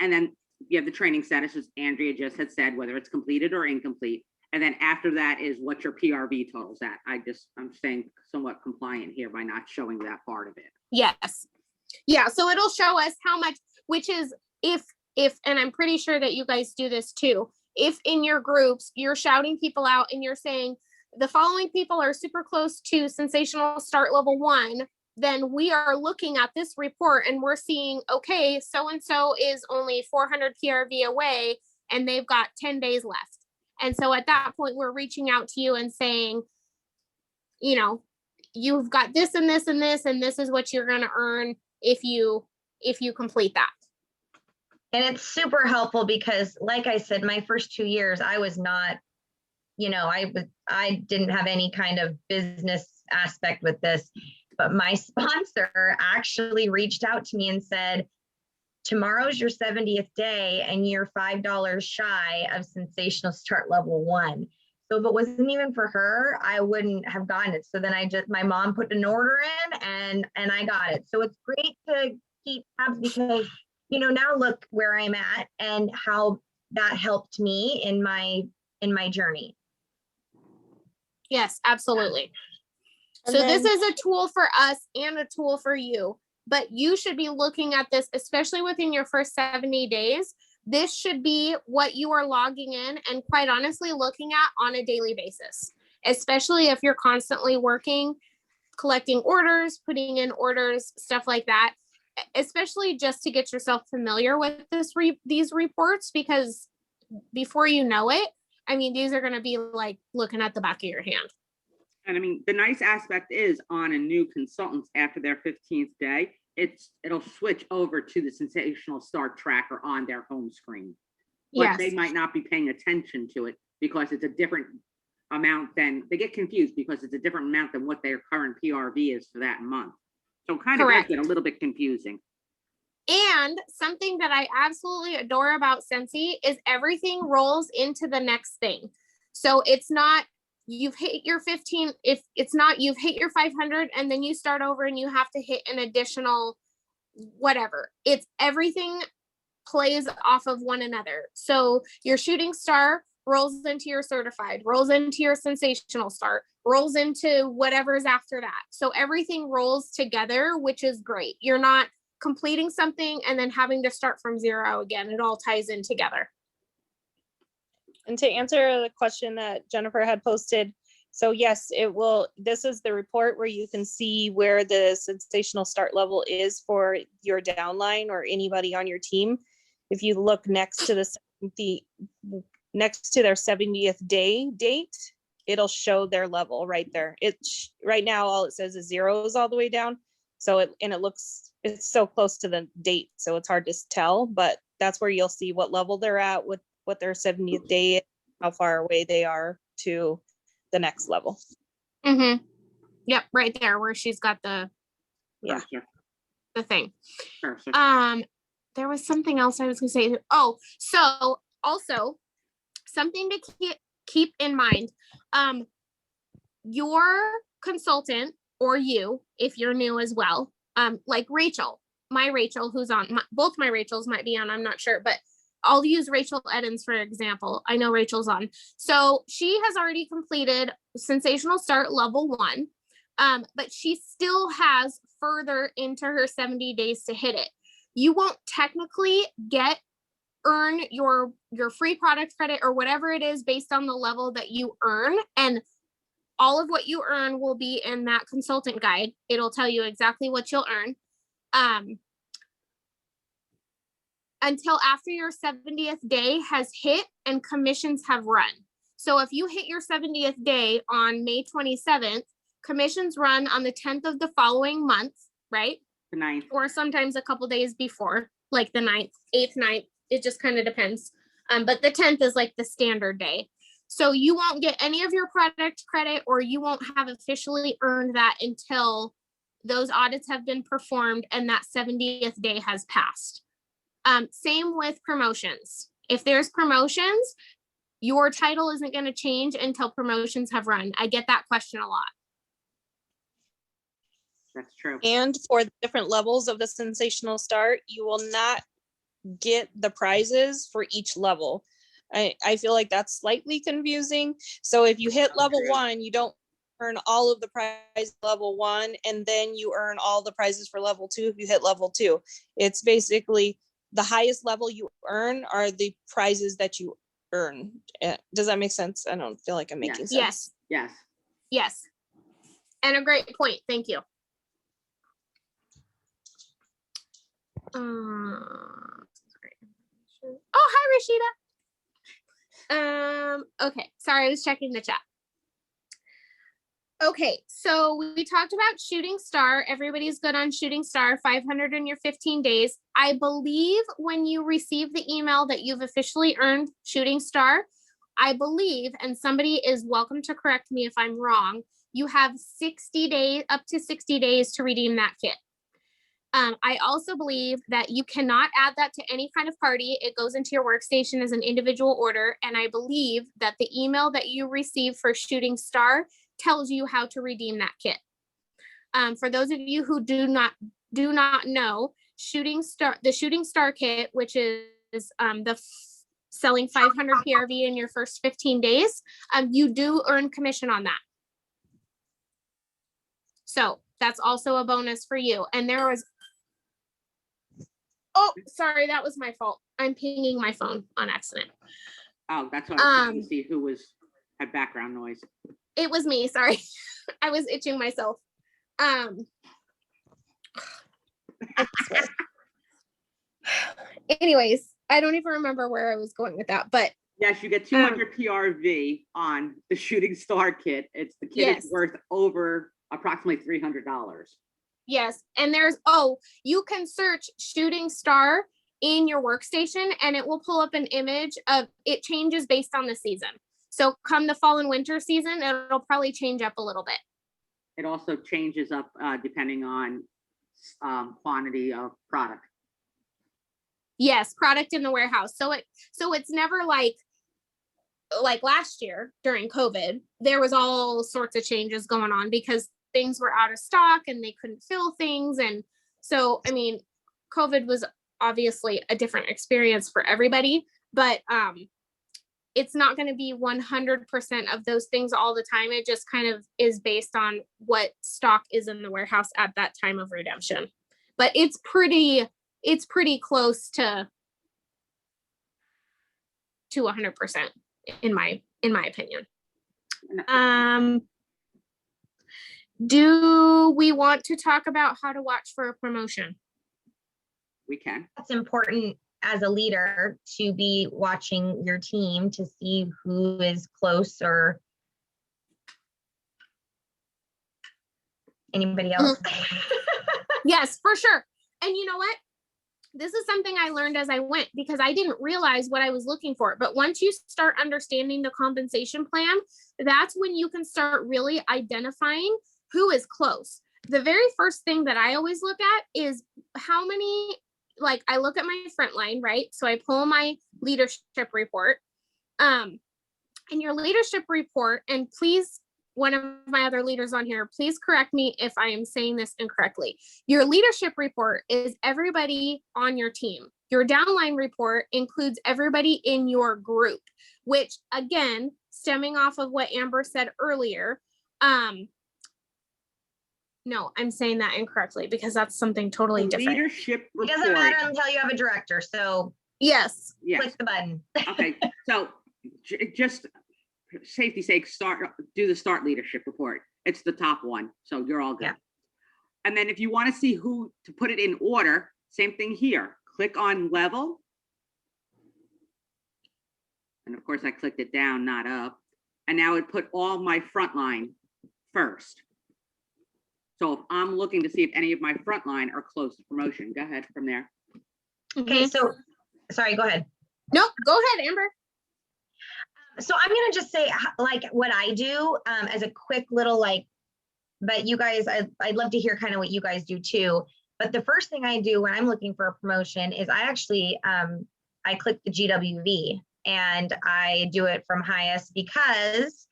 And then you have the training status, as Andrea just had said, whether it's completed or incomplete. And then after that is what your PRV totals at. I'm staying somewhat compliant here by not showing that part of it. Yes. Yeah, so it'll show us how much, which is if, and I'm pretty sure that you guys do this too. If in your groups, you're shouting people out and you're saying, the following people are super close to sensational start level 1, then we are looking at this report and we're seeing, okay, so-and-so is only 400 PRV away and they've got 10 days left. And so at that point, we're reaching out to you and saying, you know, you've got this and this and this, and this is what you're going to earn if you complete that. And it's super helpful because like I said, my first 2 years, I was not, I didn't have any kind of business aspect with this, but my sponsor actually reached out to me and said, tomorrow's your 70th day and you're $5 shy of sensational start level 1. So if it wasn't even for her, I wouldn't have gotten it. So then my mom put an order in and I got it. So it's great to keep tabs because, now look where I'm at and how that helped me in my journey. Yes, absolutely. And So this then- is a tool for us and a tool for you, but you should be looking at this, especially within your first 70 days. This should be what you are logging in and quite honestly looking at on a daily basis, especially if you're constantly working, collecting orders, putting in orders, stuff like that, especially just to get yourself familiar with these reports, because before you know it, I mean, these are going to be like looking at the back of your hand. And I mean, the nice aspect is on a new consultant after their 15th day, it'll switch over to the sensational start tracker on their home screen. But Yes. they might not be paying attention to it because it's a different amount than, they get confused because it's a different amount than what their current PRV is for that month. So kind of Correct. makes it a little bit confusing. And something that I absolutely adore about Sensi is everything rolls into the next thing. So it's not you've hit your 15, if it's not, you've hit your 500 and then you start over and you have to hit an additional whatever. It's everything plays off of one another. So your shooting star rolls into your certified, rolls into your sensational start, rolls into whatever's after that. So everything rolls together, which is great. You're not completing something and then having to start from zero again. It all ties in together. And to answer the question that Jennifer had posted, so yes, it will, this is the report where you can see where the sensational start level is for your downline or anybody on your team. If you look next to next to their 70th day date, it'll show their level right there. It's right now, all it says is zeros all the way down. So it's so close to the date, so it's hard to tell, but that's where you'll see what level they're at with what their 70th day is, how far away they are to the next level. Mm-hmm. Yep, right there where she's got the Yeah. Sure, the thing. sure, sure. There was something else I was gonna say. Oh, so also something to keep in mind. Your consultant or you, if you're new as well, like Rachel, my Rachel, who's on, both my Rachels might be on, I'm not sure, but I'll use Rachel Edens for example. I know Rachel's on. So she has already completed Sensational Start level 1, but she still has further into her 70 days to hit it. You won't technically earn your free product credit or whatever it is based on the level that you earn. And all of what you earn will be in that consultant guide. It'll tell you exactly what you'll earn. Until after your 70th day has hit and commissions have run. So if you hit your 70th day on May 27th, commissions run on the 10th of the following month, right? The 9th. Or sometimes a couple days before, like the 9th, 8th, 9th, it just kind of depends. But the 10th is like the standard day. So you won't get any of your product credit or you won't have officially earned that until those audits have been performed and that 70th day has passed. Same with promotions. If there's promotions, your title isn't going to change until promotions have run. I get that question a lot. That's true. And for the different levels of the Sensational Start, you will not get the prizes for each level. I feel like that's slightly confusing. So if you hit level 1, you don't earn all of the prize level 1, and then you earn all the prizes for level 2 if you hit level 2. It's basically the highest level you earn are the prizes that you earn. Does that make sense? I don't feel like I'm making sense. Yes. Yes. Yes. And a great point. Thank you. Oh, hi, Rashida. Okay. Sorry, I was checking the chat. Okay, so we talked about Shooting Star. Everybody's good on Shooting Star, 500 in your 15 days. I believe when you receive the email that you've officially earned Shooting Star, I believe, and somebody is welcome to correct me if I'm wrong, you have 60 days, up to 60 days to redeem that kit. I also believe that you cannot add that to any kind of party. It goes into your workstation as an individual order. And I believe that the email that you receive for Shooting Star tells you how to redeem that kit. For those of you who do not know, the Shooting Star kit, which is selling 500 PRV in your first 15 days, you do earn commission on that. So that's also a bonus for you. And there was, oh, sorry, that was my fault. I'm pinging my phone on accident. Oh, that's what I was trying to see who had background noise. It was me, sorry. I was itching myself. Anyways, I don't even remember where I was going with that, but Yes, you get 200 PRV on the Shooting Star kit. The kit is worth over approximately $300. yes, and you can search Shooting Star in your workstation and it will pull up an image of, it changes based on the season. So come the fall and winter season, it'll probably change up a little bit. It also changes up depending on quantity of product. Yes, product in the warehouse. So it's never like like last year during COVID, there was all sorts of changes going on because things were out of stock and they couldn't fill things. And so, I mean, COVID was obviously a different experience for everybody, but it's not going to be 100% of those things all the time. It just kind of is based on what stock is in the warehouse at that time of redemption. But it's pretty close to 100% in my opinion. Do we want to talk about how to watch for a promotion? We can. It's important as a leader to be watching your team to see who is close or anybody else. Yes, for sure. And you know what? This is something I learned as I went because I didn't realize what I was looking for. But once you start understanding the compensation plan, that's when you can start really identifying who is close. The very first thing that I always look at is how many, like I look at my front line, right? So I pull my leadership report. And your leadership report, and please, one of my other leaders on here, please correct me if I am saying this incorrectly. Your leadership report is everybody on your team. Your downline report includes everybody in your group, which again, stemming off of what Amber said earlier, no, I'm saying that incorrectly because that's something totally different. Leadership It report. doesn't matter until you have a director, so Yes. Yes. click the button. Okay. So just safety sake, do the start leadership report. It's the top one. So you're all good. Yeah. And then if you want to see who to put it in order, same thing here. Click on level. And of course I clicked it down, not up. And now it put all my frontline first. So if I'm looking to see if any of my frontline are close to promotion, go ahead from there. Okay, Mhm. so, sorry, go ahead. Nope, go ahead, Amber. So I'm gonna just say like what I do as a quick little like, but you guys, I'd love to hear kind of what you guys do too. But the first thing I do when I'm looking for a promotion is I actually, I click the GWV and I do it from highest because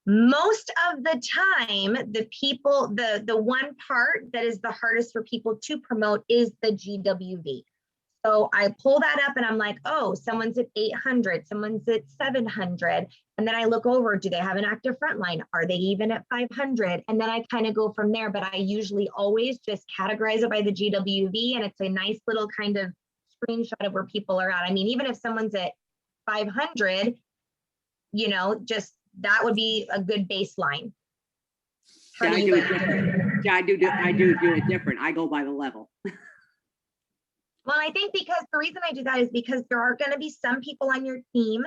most of the time, the people, the one part that is the hardest for people to promote is the GWV. So I pull that up and I'm like, oh, someone's at 800, someone's at 700. And then I look over, do they have an active frontline? Are they even at 500? And then I kind of go from there, but I usually always just categorize it by the GWV and it's a nice little kind of screenshot of where people are at. I mean, even if someone's at 500, you know, just that would be a good baseline. How Yeah, do I you do it guys different. Yeah, I do it different. I go by the level. Well, I think because the reason I do that is because there are going to be some people on your team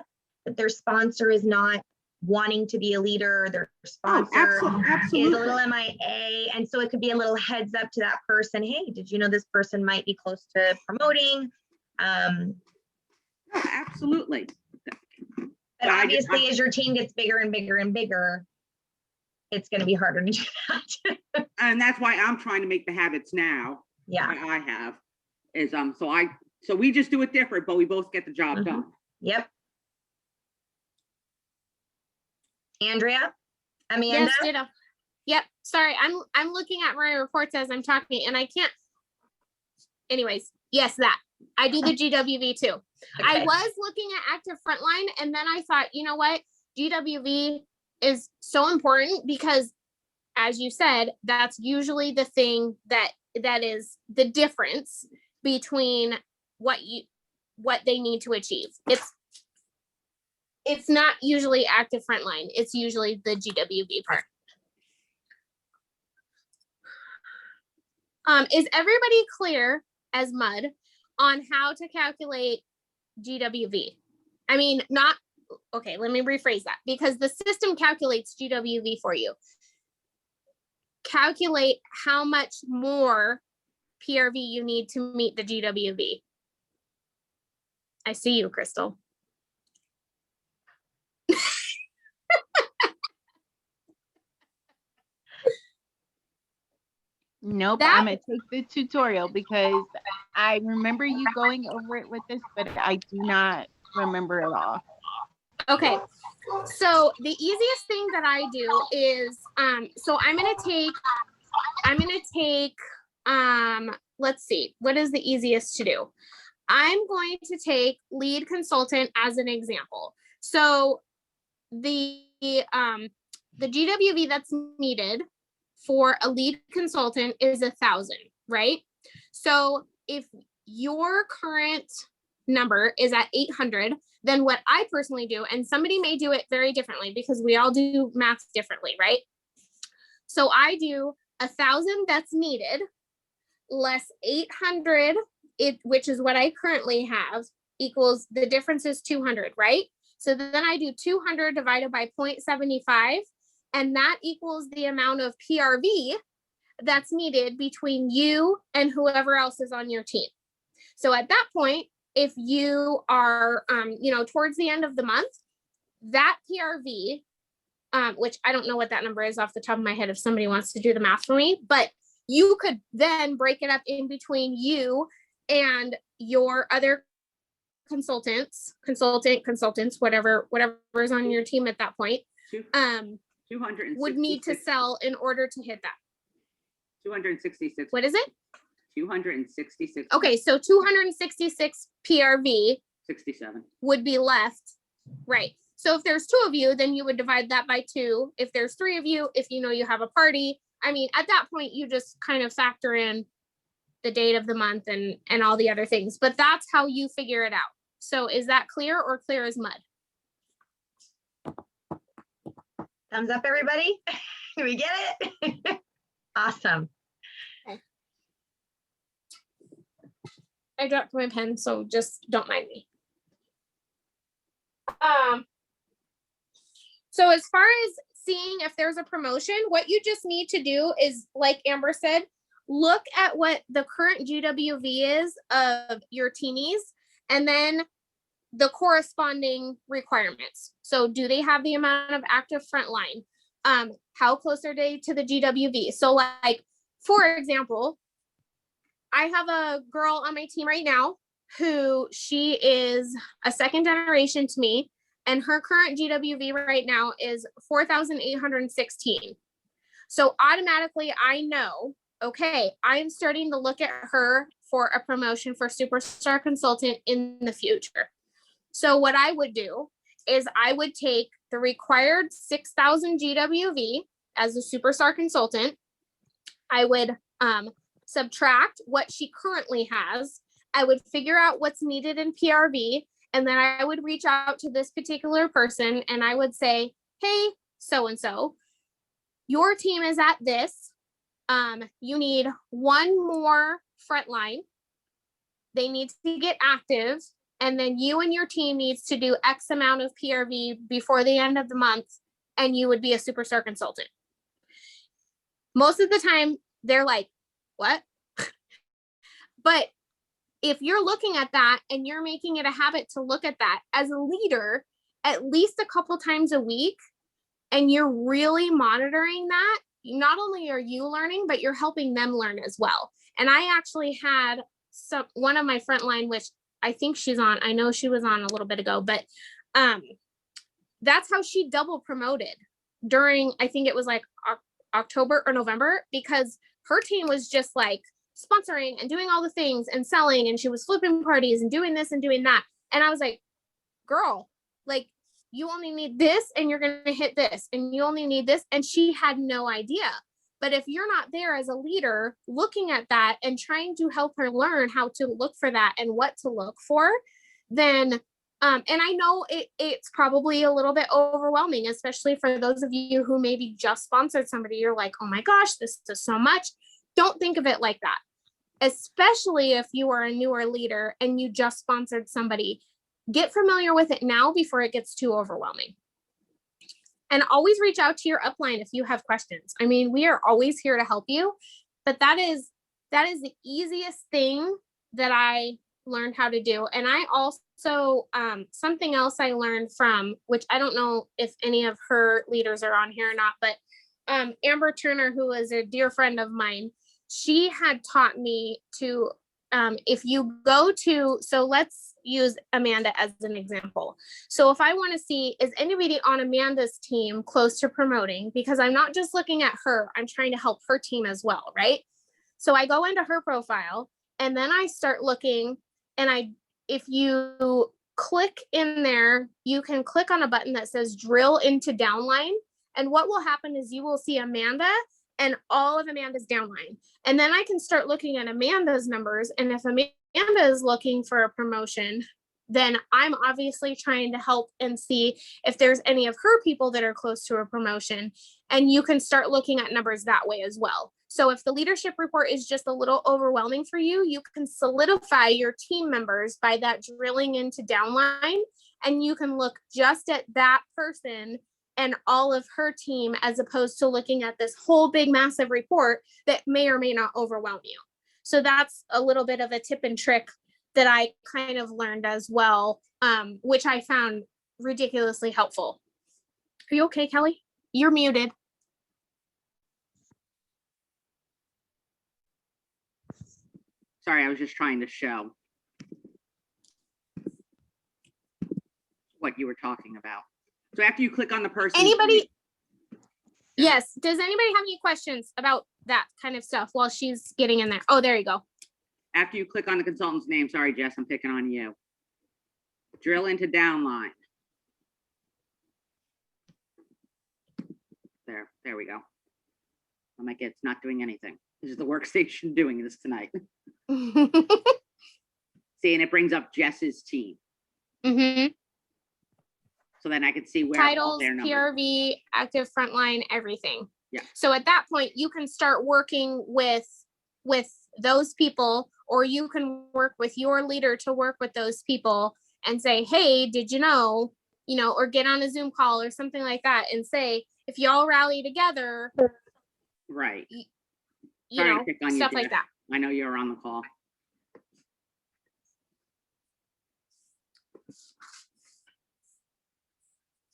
that their sponsor is not wanting to be a leader, their sponsor is a Absolutely. little MIA. And so it could be a little heads up to that person. Hey, did you know this person might be close to promoting? Absolutely. But obviously, as your team gets bigger and bigger and bigger, it's going to be harder to do that. And that's why I'm trying to make the habits now. Yeah. I have is so we just do it different, but we both get the job Mhm. done. Yep. Andrea? Amanda? Yes, ditto. Yep. Sorry, I'm looking at my reports as I'm talking, and I can't. Anyways, yes, that I do the GWV too. I Okay. was looking at active frontline, and then I thought, you know what, GWV is so important because, as you said, that's usually the thing that is the difference between what they need to achieve. It's not usually active frontline. It's usually the GWV part. Is everybody clear as mud on how to calculate GWV? I mean, okay, let me rephrase that because the system calculates GWV for you. Calculate how much more PRV you need to meet the GWV. I see you, Crystal. Nope, That- I'm gonna take the tutorial because I remember you going over it with us, but I do not remember it all. Okay, so the easiest thing that I do is, so I'm gonna take, let's see, what is the easiest to do? I'm going to take lead consultant as an example. So the GWV that's needed for a lead consultant is 1,000, right? So if your current number is at 800, then what I personally do, and somebody may do it very differently because we all do math differently, right? So I do 1,000 that's needed less 800, which is what I currently have, equals the difference is 200, right? So then I do 200 divided by 0.75, and that equals the amount of PRV that's needed between you and whoever else is on your team. So at that point, if you are, towards the end of the month, that PRV, which I don't know what that number is off the top of my head if somebody wants to do the math for me, but you could then break it up in between you and your other consultants, whatever is on your team at that point, 266. would need to sell in order to hit that. 266. What is it? 266. Okay, so 266 PRV 67. would be left, right? So if there's 2 of you, then you would divide that by 2. If there's 3 of you, if you know you have a party, I mean, at that point, you just kind of factor in the date of the month and all the other things, but that's how you figure it out. So is that clear or clear as mud? Thumbs up, everybody. Do we get it? Awesome. I dropped my pen, so just don't mind me. So as far as seeing if there's a promotion, what you just need to do is, like Amber said, look at what the current GWV is of your teenies and then the corresponding requirements. So do they have the amount of active frontline? How close are they to the GWV? So like, for example, I have a girl on my team right now who she is a second generation to me, and her current GWV right now is 4,816. So automatically I know, okay, I'm starting to look at her for a promotion for superstar consultant in the future. So what I would do is I would take the required 6,000 GWV as a superstar consultant. I would subtract what she currently has. I would figure out what's needed in PRV, and then I would reach out to this particular person and I would say, hey, so-and-so, your team is at this. You need 1 more frontline. They need to get active. And then you and your team needs to do X amount of PRV before the end of the month, and you would be a superstar consultant. Most of the time, they're like, what? But if you're looking at that and you're making it a habit to look at that as a leader at least a couple times a week, and you're really monitoring that, not only are you learning, but you're helping them learn as well. And I actually had one of my frontline, which I think she's on, I know she was on a little bit ago, but that's how she double promoted during, I think it was like October or November, because her team was just like sponsoring and doing all the things and selling, and she was flipping parties and doing this and doing that. And I was like, girl, like, you only need this and you're going to hit this, and you only need this. And she had no idea. But if you're not there as a leader looking at that and trying to help her learn how to look for that and what to look for, then, and I know it's probably a little bit overwhelming, especially for those of you who maybe just sponsored somebody. You're like, oh my gosh, this is so much. Don't think of it like that, especially if you are a newer leader and you just sponsored somebody. Get familiar with it now before it gets too overwhelming. And always reach out to your upline if you have questions. I mean, we are always here to help you, but that is the easiest thing that I learned how to do. And I also, something else I learned from, which I don't know if any of her leaders are on here or not, but Amber Turner, who is a dear friend of mine, she had taught me to if you go to, so let's use Amanda as an example. So if I want to see, is anybody on Amanda's team close to promoting? Because I'm not just looking at her, I'm trying to help her team as well, right? So I go into her profile and then I start looking, and if you click in there, you can click on a button that says drill into downline. And what will happen is you will see Amanda and all of Amanda's downline. And then I can start looking at Amanda's numbers. And if Amanda is looking for a promotion, then I'm obviously trying to help and see if there's any of her people that are close to a promotion. And you can start looking at numbers that way as well. So if the leadership report is just a little overwhelming for you, you can solidify your team members by that drilling into downline. And you can look just at that person and all of her team, as opposed to looking at this whole big massive report that may or may not overwhelm you. So that's a little bit of a tip and trick that I kind of learned as well, which I found ridiculously helpful. Are you okay, Kelly? You're muted. Sorry, I was just trying to show what you were talking about. So after you click on the person. Anybody? Yes. Does anybody have any questions about that kind of stuff while she's getting in there? Oh, there you go. After you click on the consultant's name, sorry, Jess, I'm picking on you. Drill into downline. There we go. I'm like, it's not doing anything. This is the workstation doing this tonight. See, and it brings up Jess's team. Mm-hmm. So then I could see where all Titles, their numbers. PRV, active frontline, everything. Yeah. So at that point, you can start working with those people, or you can work with your leader to work with those people and say, hey, did you know, or get on a Zoom call or something like that and say, if y'all rally together, Right. you know, stuff like that. I know you're on the call.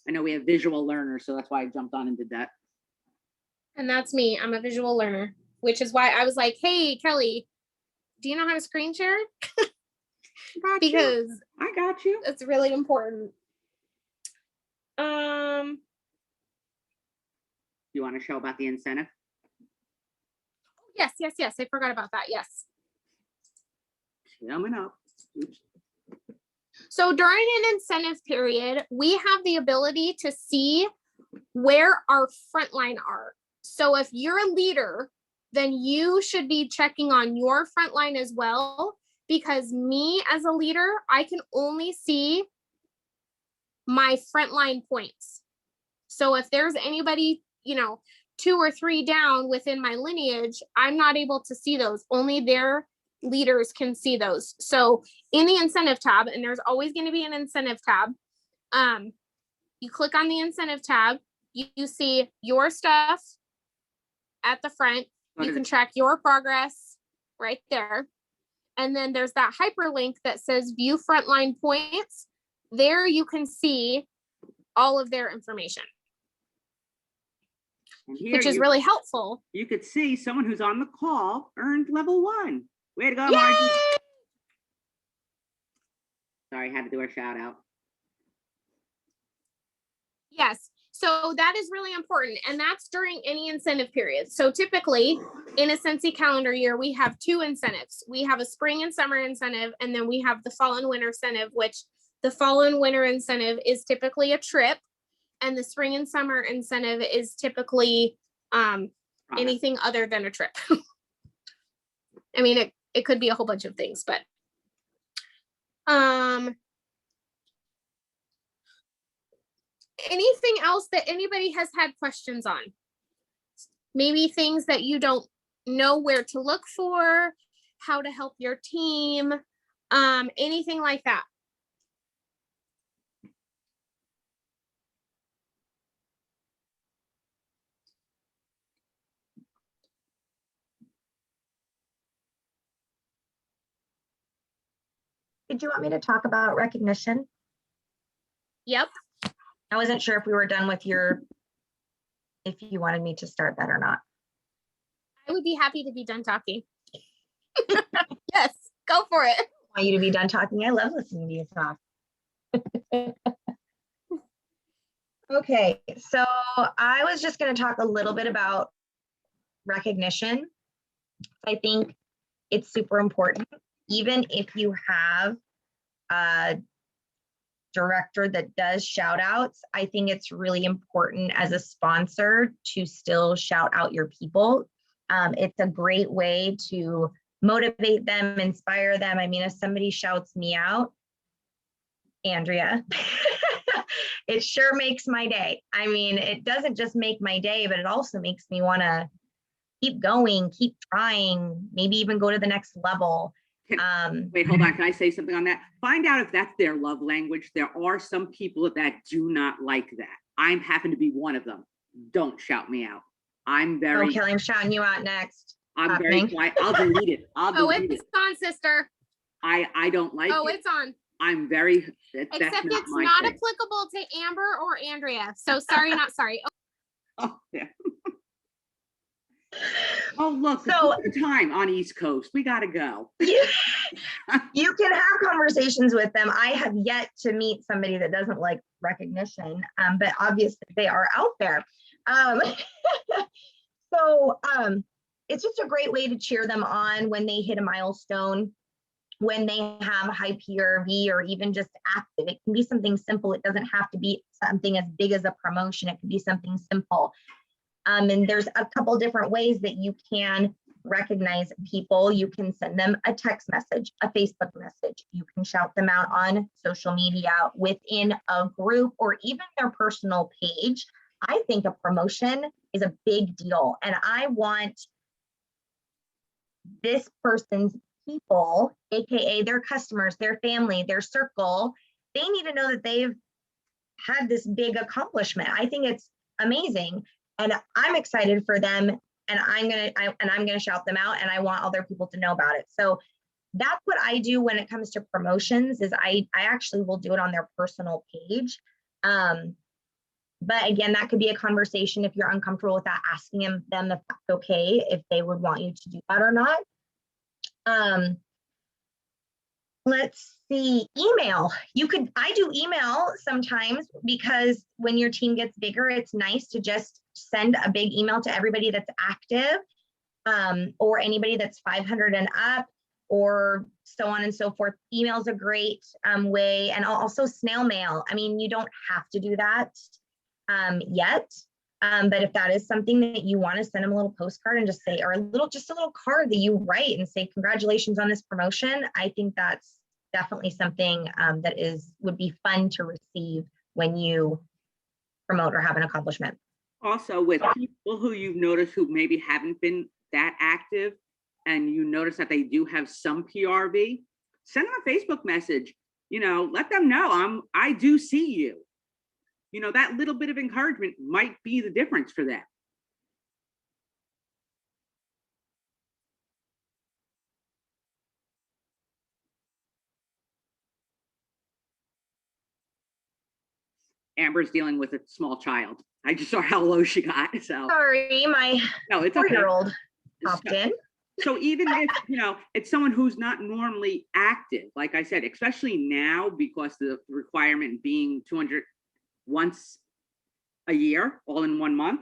I know we have visual learners, so that's why I jumped on and did that. And that's me. I'm a visual learner, which is why I was like, hey, Kelly, do you know how to screen share? Because I got you. it's really important. You want to show about the incentive? Yes. I forgot about that. Yes. Coming up. Oops. So during an incentive period, we have the ability to see where our frontline are. So if you're a leader, then you should be checking on your frontline as well, because me as a leader, I can only see my frontline points. So if there's anybody, 2 or 3 down within my lineage, I'm not able to see those. Only their leaders can see those. So in the incentive tab, and there's always going to be an incentive tab, you click on the incentive tab, you see your stuff at the front. You can track your progress right there. And then there's that hyperlink that says view frontline points. There you can see all of their information, which is really helpful. You could see someone who's on the call earned level 1. Way to go, Yay! Margie. Sorry, I had to do a shout out. Yes. So that is really important. And that's during any incentive period. So typically in a Scentsy calendar year, we have 2 incentives. We have a spring and summer incentive, and then we have the fall and winter incentive, which the fall and winter incentive is typically a trip. And the spring and summer incentive is typically anything other than a trip. I mean, it could be a whole bunch of things, but anything else that anybody has had questions on? Maybe things that you don't know where to look for, how to help your team, anything like that. Did you want me to talk about recognition? Yep. I wasn't sure if we were done with if you wanted me to start that or not. I would be happy to be done talking. Yes. Go for it. I want you to be done talking. I love listening to you talk. Okay, so I was just going to talk a little bit about recognition. I think it's super important, even if you have a director that does shout outs. I think it's really important as a sponsor to still shout out your people. It's a great way to motivate them, inspire them. I mean, if somebody shouts me out, Andrea, it sure makes my day. I mean, it doesn't just make my day, but it also makes me want to keep going, keep trying, maybe even go to the next level. Wait, hold on. Can I say something on that? Find out if that's their love language. There are some people that do not like that. I happen to be one of them. Don't shout me out. I'm very, Okay, I'm shouting you out next. I'm very happening. quiet. I'll delete it. I'll Oh, delete it's it. on, sister. I don't like Oh, it. it's on. I'm very, that's Except not it's my not thing. applicable to Amber or Andrea. So sorry, not sorry. Oh, yeah. Oh, look, So- it's the time on East Coast. We gotta go. You can have conversations with them. I have yet to meet somebody that doesn't like recognition, but obviously they are out there. So it's just a great way to cheer them on when they hit a milestone, when they have high PRV or even just active. It can be something simple. It doesn't have to be something as big as a promotion. It can be something simple. And there's a couple different ways that you can recognize people. You can send them a text message, a Facebook message. You can shout them out on social media within a group or even their personal page. I think a promotion is a big deal. And I want this person's people, AKA their customers, their family, their circle, they need to know that they've had this big accomplishment. I think it's amazing. And I'm excited for them, and I'm gonna shout them out, and I want other people to know about it. So that's what I do when it comes to promotions. Is I actually will do it on their personal page. But again, that could be a conversation if you're uncomfortable with that, asking them if that's okay, if they would want you to do that or not. Let's see, email. I do email sometimes because when your team gets bigger, it's nice to just send a big email to everybody that's active, or anybody that's 500 and up, or so on and so forth. Email's a great way, and also snail mail. I mean, you don't have to do that yet, but if that is something that you want to send them a little postcard and just say, or just a little card that you write and say, congratulations on this promotion. I think that's definitely something that would be fun to receive when you promote or have an accomplishment. Also, with people who you've noticed who maybe haven't been that active and you notice that they do have some PRV, send them a Facebook message, let them know I do see you. That little bit of encouragement might be the difference for them. Amber's dealing with a small child. I just saw how low she got. So Sorry, my no, it's okay. 4-year-old popped in. So even if, it's someone who's not normally active, like I said, especially now because the requirement being 200 once a year, all in 1 month,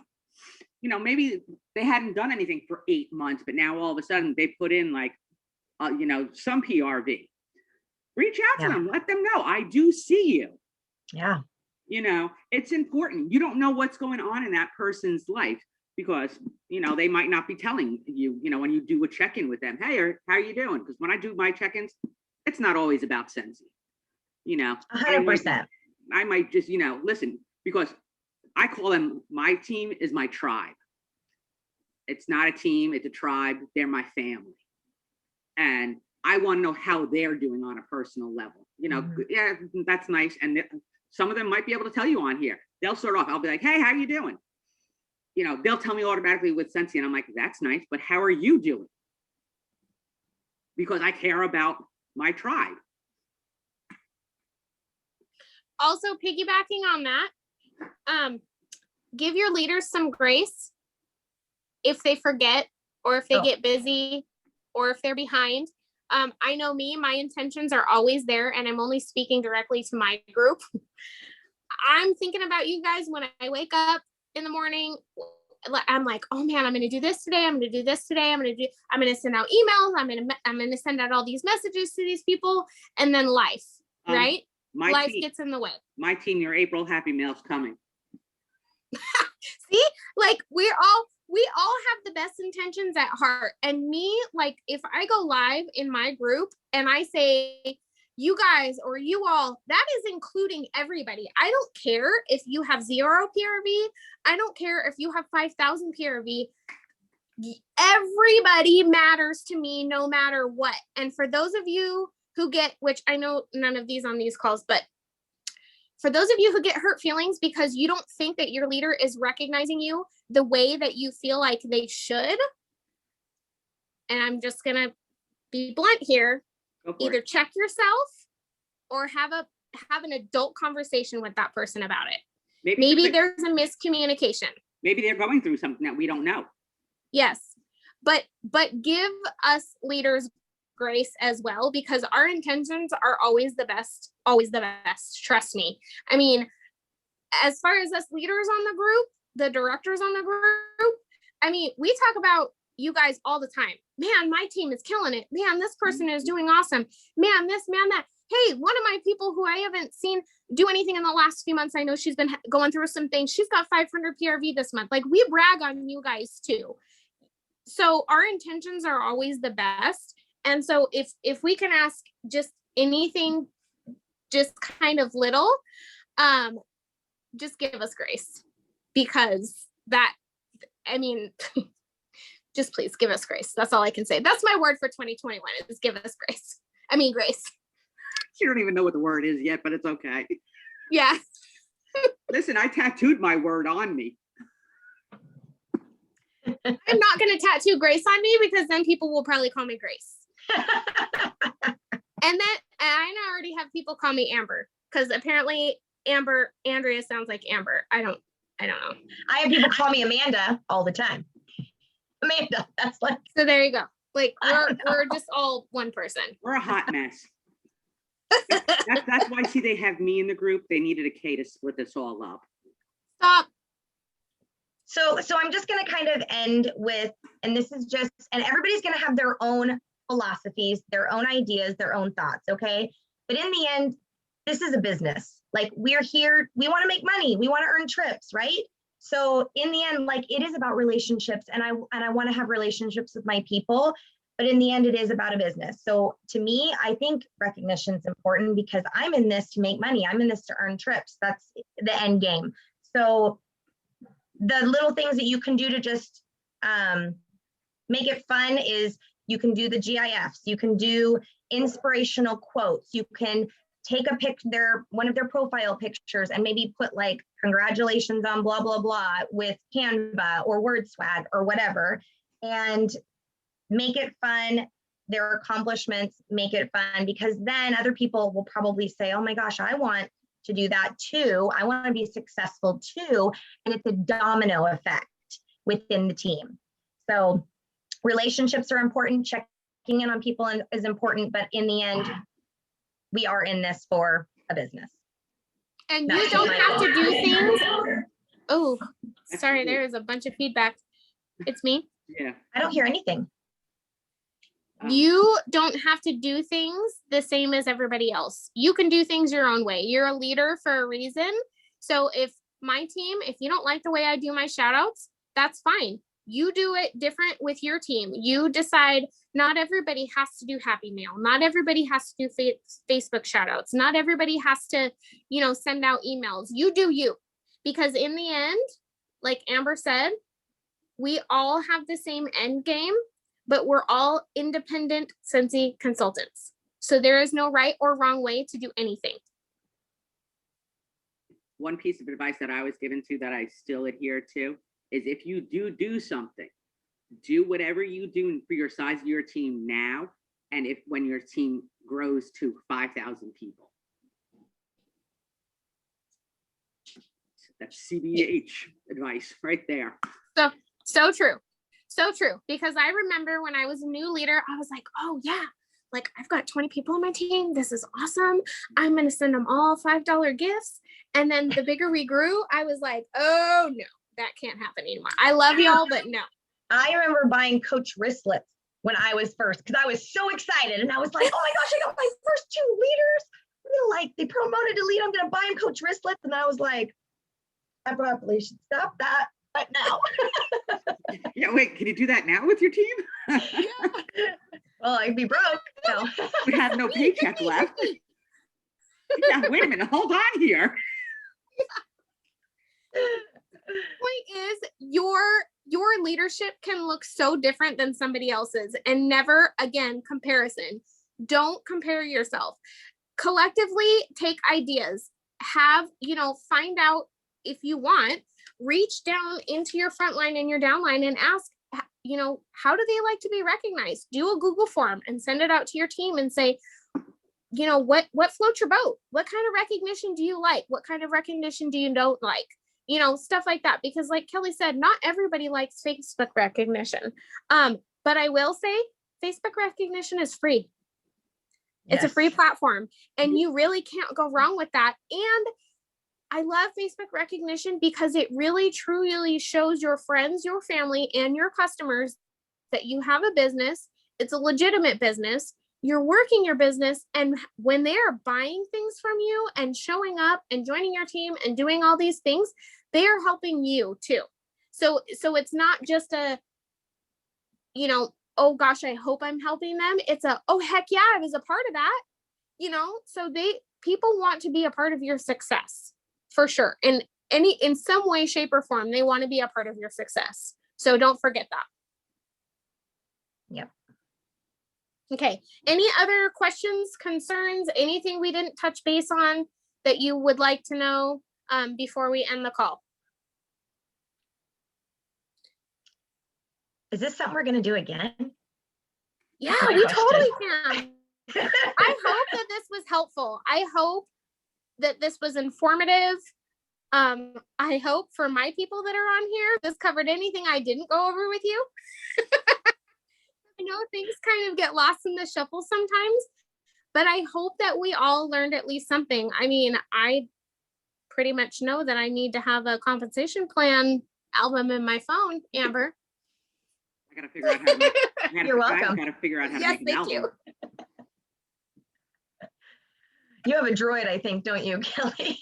maybe they hadn't done anything for 8 months, but now all of a sudden they put in some PRV. Reach out to them, let them know, I do see you. Yeah. It's important. You don't know what's going on in that person's life because, they might not be telling you, when you do a check-in with them, hey, how are you doing? Because when I do my check-ins, it's not always about Sensi, 100%. I might just, listen, because I call them, my team is my tribe. It's not a team, it's a tribe. They're my family. And I want to know how they're doing on a personal level. Yeah, that's nice. And some of them might be able to tell you on here. They'll start off, I'll be like, hey, how you doing? They'll tell me automatically with Sensi, and I'm like, that's nice, but how are you doing? Because I care about my tribe. Also, piggybacking on that, give your leaders some grace if they forget or if they get busy or if they're behind. I know me, my intentions are always there, and I'm only speaking directly to my group. I'm thinking about you guys when I wake up in the morning. I'm like, oh man, I'm going to do this today. I'm going to do this today. I'm going to send out emails. I'm going to send out all these messages to these people, and then life, right? My Life team, gets in the way. my team, your April Happy Mail's coming. See, like we all have the best intentions at heart. And me, like if I go live in my group and I say, you guys or you all, that is including everybody. I don't care if you have 0 PRV. I don't care if you have 5,000 PRV. Everybody matters to me no matter what. And for those of you who get, which I know none of these on these calls, but for those of you who get hurt feelings because you don't think that your leader is recognizing you the way that you feel like they should, and I'm just gonna be blunt here, Go for either it. check yourself or have an adult conversation with that person about it. Maybe there's a miscommunication. maybe they're going through something that we don't know. Yes, but give us leaders grace as well, because our intentions are always the best, trust me. I mean, as far as us leaders on the group, the directors on the group, I mean, we talk about you guys all the time. Man, my team is killing it. Man, this person is doing awesome. Man, this, man, that. Hey, one of my people who I haven't seen do anything in the last few months, I know she's been going through some things. She's got 500 PRV this month. Like, we brag on you guys too. So our intentions are always the best. And so if we can ask just anything, just kind of little, just give us grace, because that, I mean, just please give us grace. That's all I can say. That's my word for 2021 is give us grace. I mean, grace. You don't even know what the word is yet, but it's okay. Yeah. Listen, I tattooed my word on me. I'm not going to tattoo grace on me, because then people will probably call me Grace. And I already have people call me Amber, because apparently Andrea sounds like Amber. I don't know. I have people call me Amanda all the time. Amanda, that's like, So there you go. Like we're just all one person. We're a hot mess. That's why, see, they have me in the group. They needed a K to split this all up. Stop. so I'm just going to kind of end with, and this is just, and everybody's going to have their own philosophies, their own ideas, their own thoughts. Okay. But in the end, this is a business. Like, we're here, we want to make money. We want to earn trips, right? So in the end, like, it is about relationships, and I want to have relationships with my people, but in the end, it is about a business. So to me, I think recognition is important, because I'm in this to make money. I'm in this to earn trips. That's the end game. So the little things that you can do to just make it fun is, you can do the GIFs, you can do inspirational quotes, you can take a one of their profile pictures and maybe put like, congratulations on blah, blah, blah with Canva or WordSwag or whatever, and make it fun. Their accomplishments, make it fun, because then other people will probably say, oh my gosh, I want to do that too. I want to be successful too. And it's a domino effect within the team. So relationships are important. Checking in on people is important, but in the end, we are in this for a business. And That's you don't my have to do opinion. things. Oh, sorry, there is a bunch of feedback. It's me. Yeah. I don't hear anything. You don't have to do things the same as everybody else. You can do things your own way. You're a leader for a reason. So if my team, if you don't like the way I do my shout outs, that's fine. You do it different with your team. You decide. Not everybody has to do Happy Mail. Not everybody has to do Facebook shout outs. Not everybody has to, send out emails. You do you. Because in the end, like Amber said, we all have the same end game, but we're all independent Scentsy consultants. So there is no right or wrong way to do anything. One piece of advice that I was given to that I still adhere to is, if you do something, do whatever you do for your size of your team now, and when your team grows to 5,000 people. That's CBH advice right there. So true. So true. Because I remember when I was a new leader, I was like, oh yeah, like, I've got 20 people on my team. This is awesome. I'm going to send them all $5 gifts. And then the bigger we grew, I was like, oh no, that can't happen anymore. I love y'all, but no. I remember buying Coach wristlets when I was first because I was so excited and I was like, oh my gosh, I got my first 2 leaders. I'm gonna, like, they promoted to lead. I'm gonna buy them Coach wristlets, and I was like, I probably should stop that right now. Yeah, wait, can you do that now with your team? Well, I'd be broke. So. We have no paycheck left. Yeah, wait a minute, hold on here. Point is, your leadership can look so different than somebody else's, and never again comparison. Don't compare yourself. Collectively take ideas, find out if you want, reach down into your front line and your downline and ask, how do they like to be recognized? Do a Google form and send it out to your team and say, what floats your boat? What kind of recognition do you like? What kind of recognition do you don't like? Stuff like that. Because like Kelly said, not everybody likes Facebook recognition. But I will say Facebook recognition is free. It's a free platform and you really can't go wrong with that. And I love Facebook recognition because it really truly shows your friends, your family, and your customers that you have a business. It's a legitimate business. You're working your business. And when they are buying things from you and showing up and joining your team and doing all these things, they are helping you too. So it's not just a, oh gosh, I hope I'm helping them. It's a, oh heck yeah, I was a part of that. So people want to be a part of your success for sure. In some way, shape, or form, they want to be a part of your success. So don't forget that. Yep. Okay. Any other questions, concerns, anything we didn't touch base on that you would like to know before we end the call? Is this something we're going to do again? Yeah, That's my we question. totally can. I hope that this was helpful. I hope that this was informative. I hope for my people that are on here, this covered anything I didn't go over with you. I know things kind of get lost in the shuffle sometimes, but I hope that we all learned at least something. I mean, I pretty much know that I need to have a compensation plan album in my phone, Amber. I gotta figure out how to make, You're welcome. I gotta figure out how to Yes, make an thank album. you. You have a droid, I think, don't you, Kelly?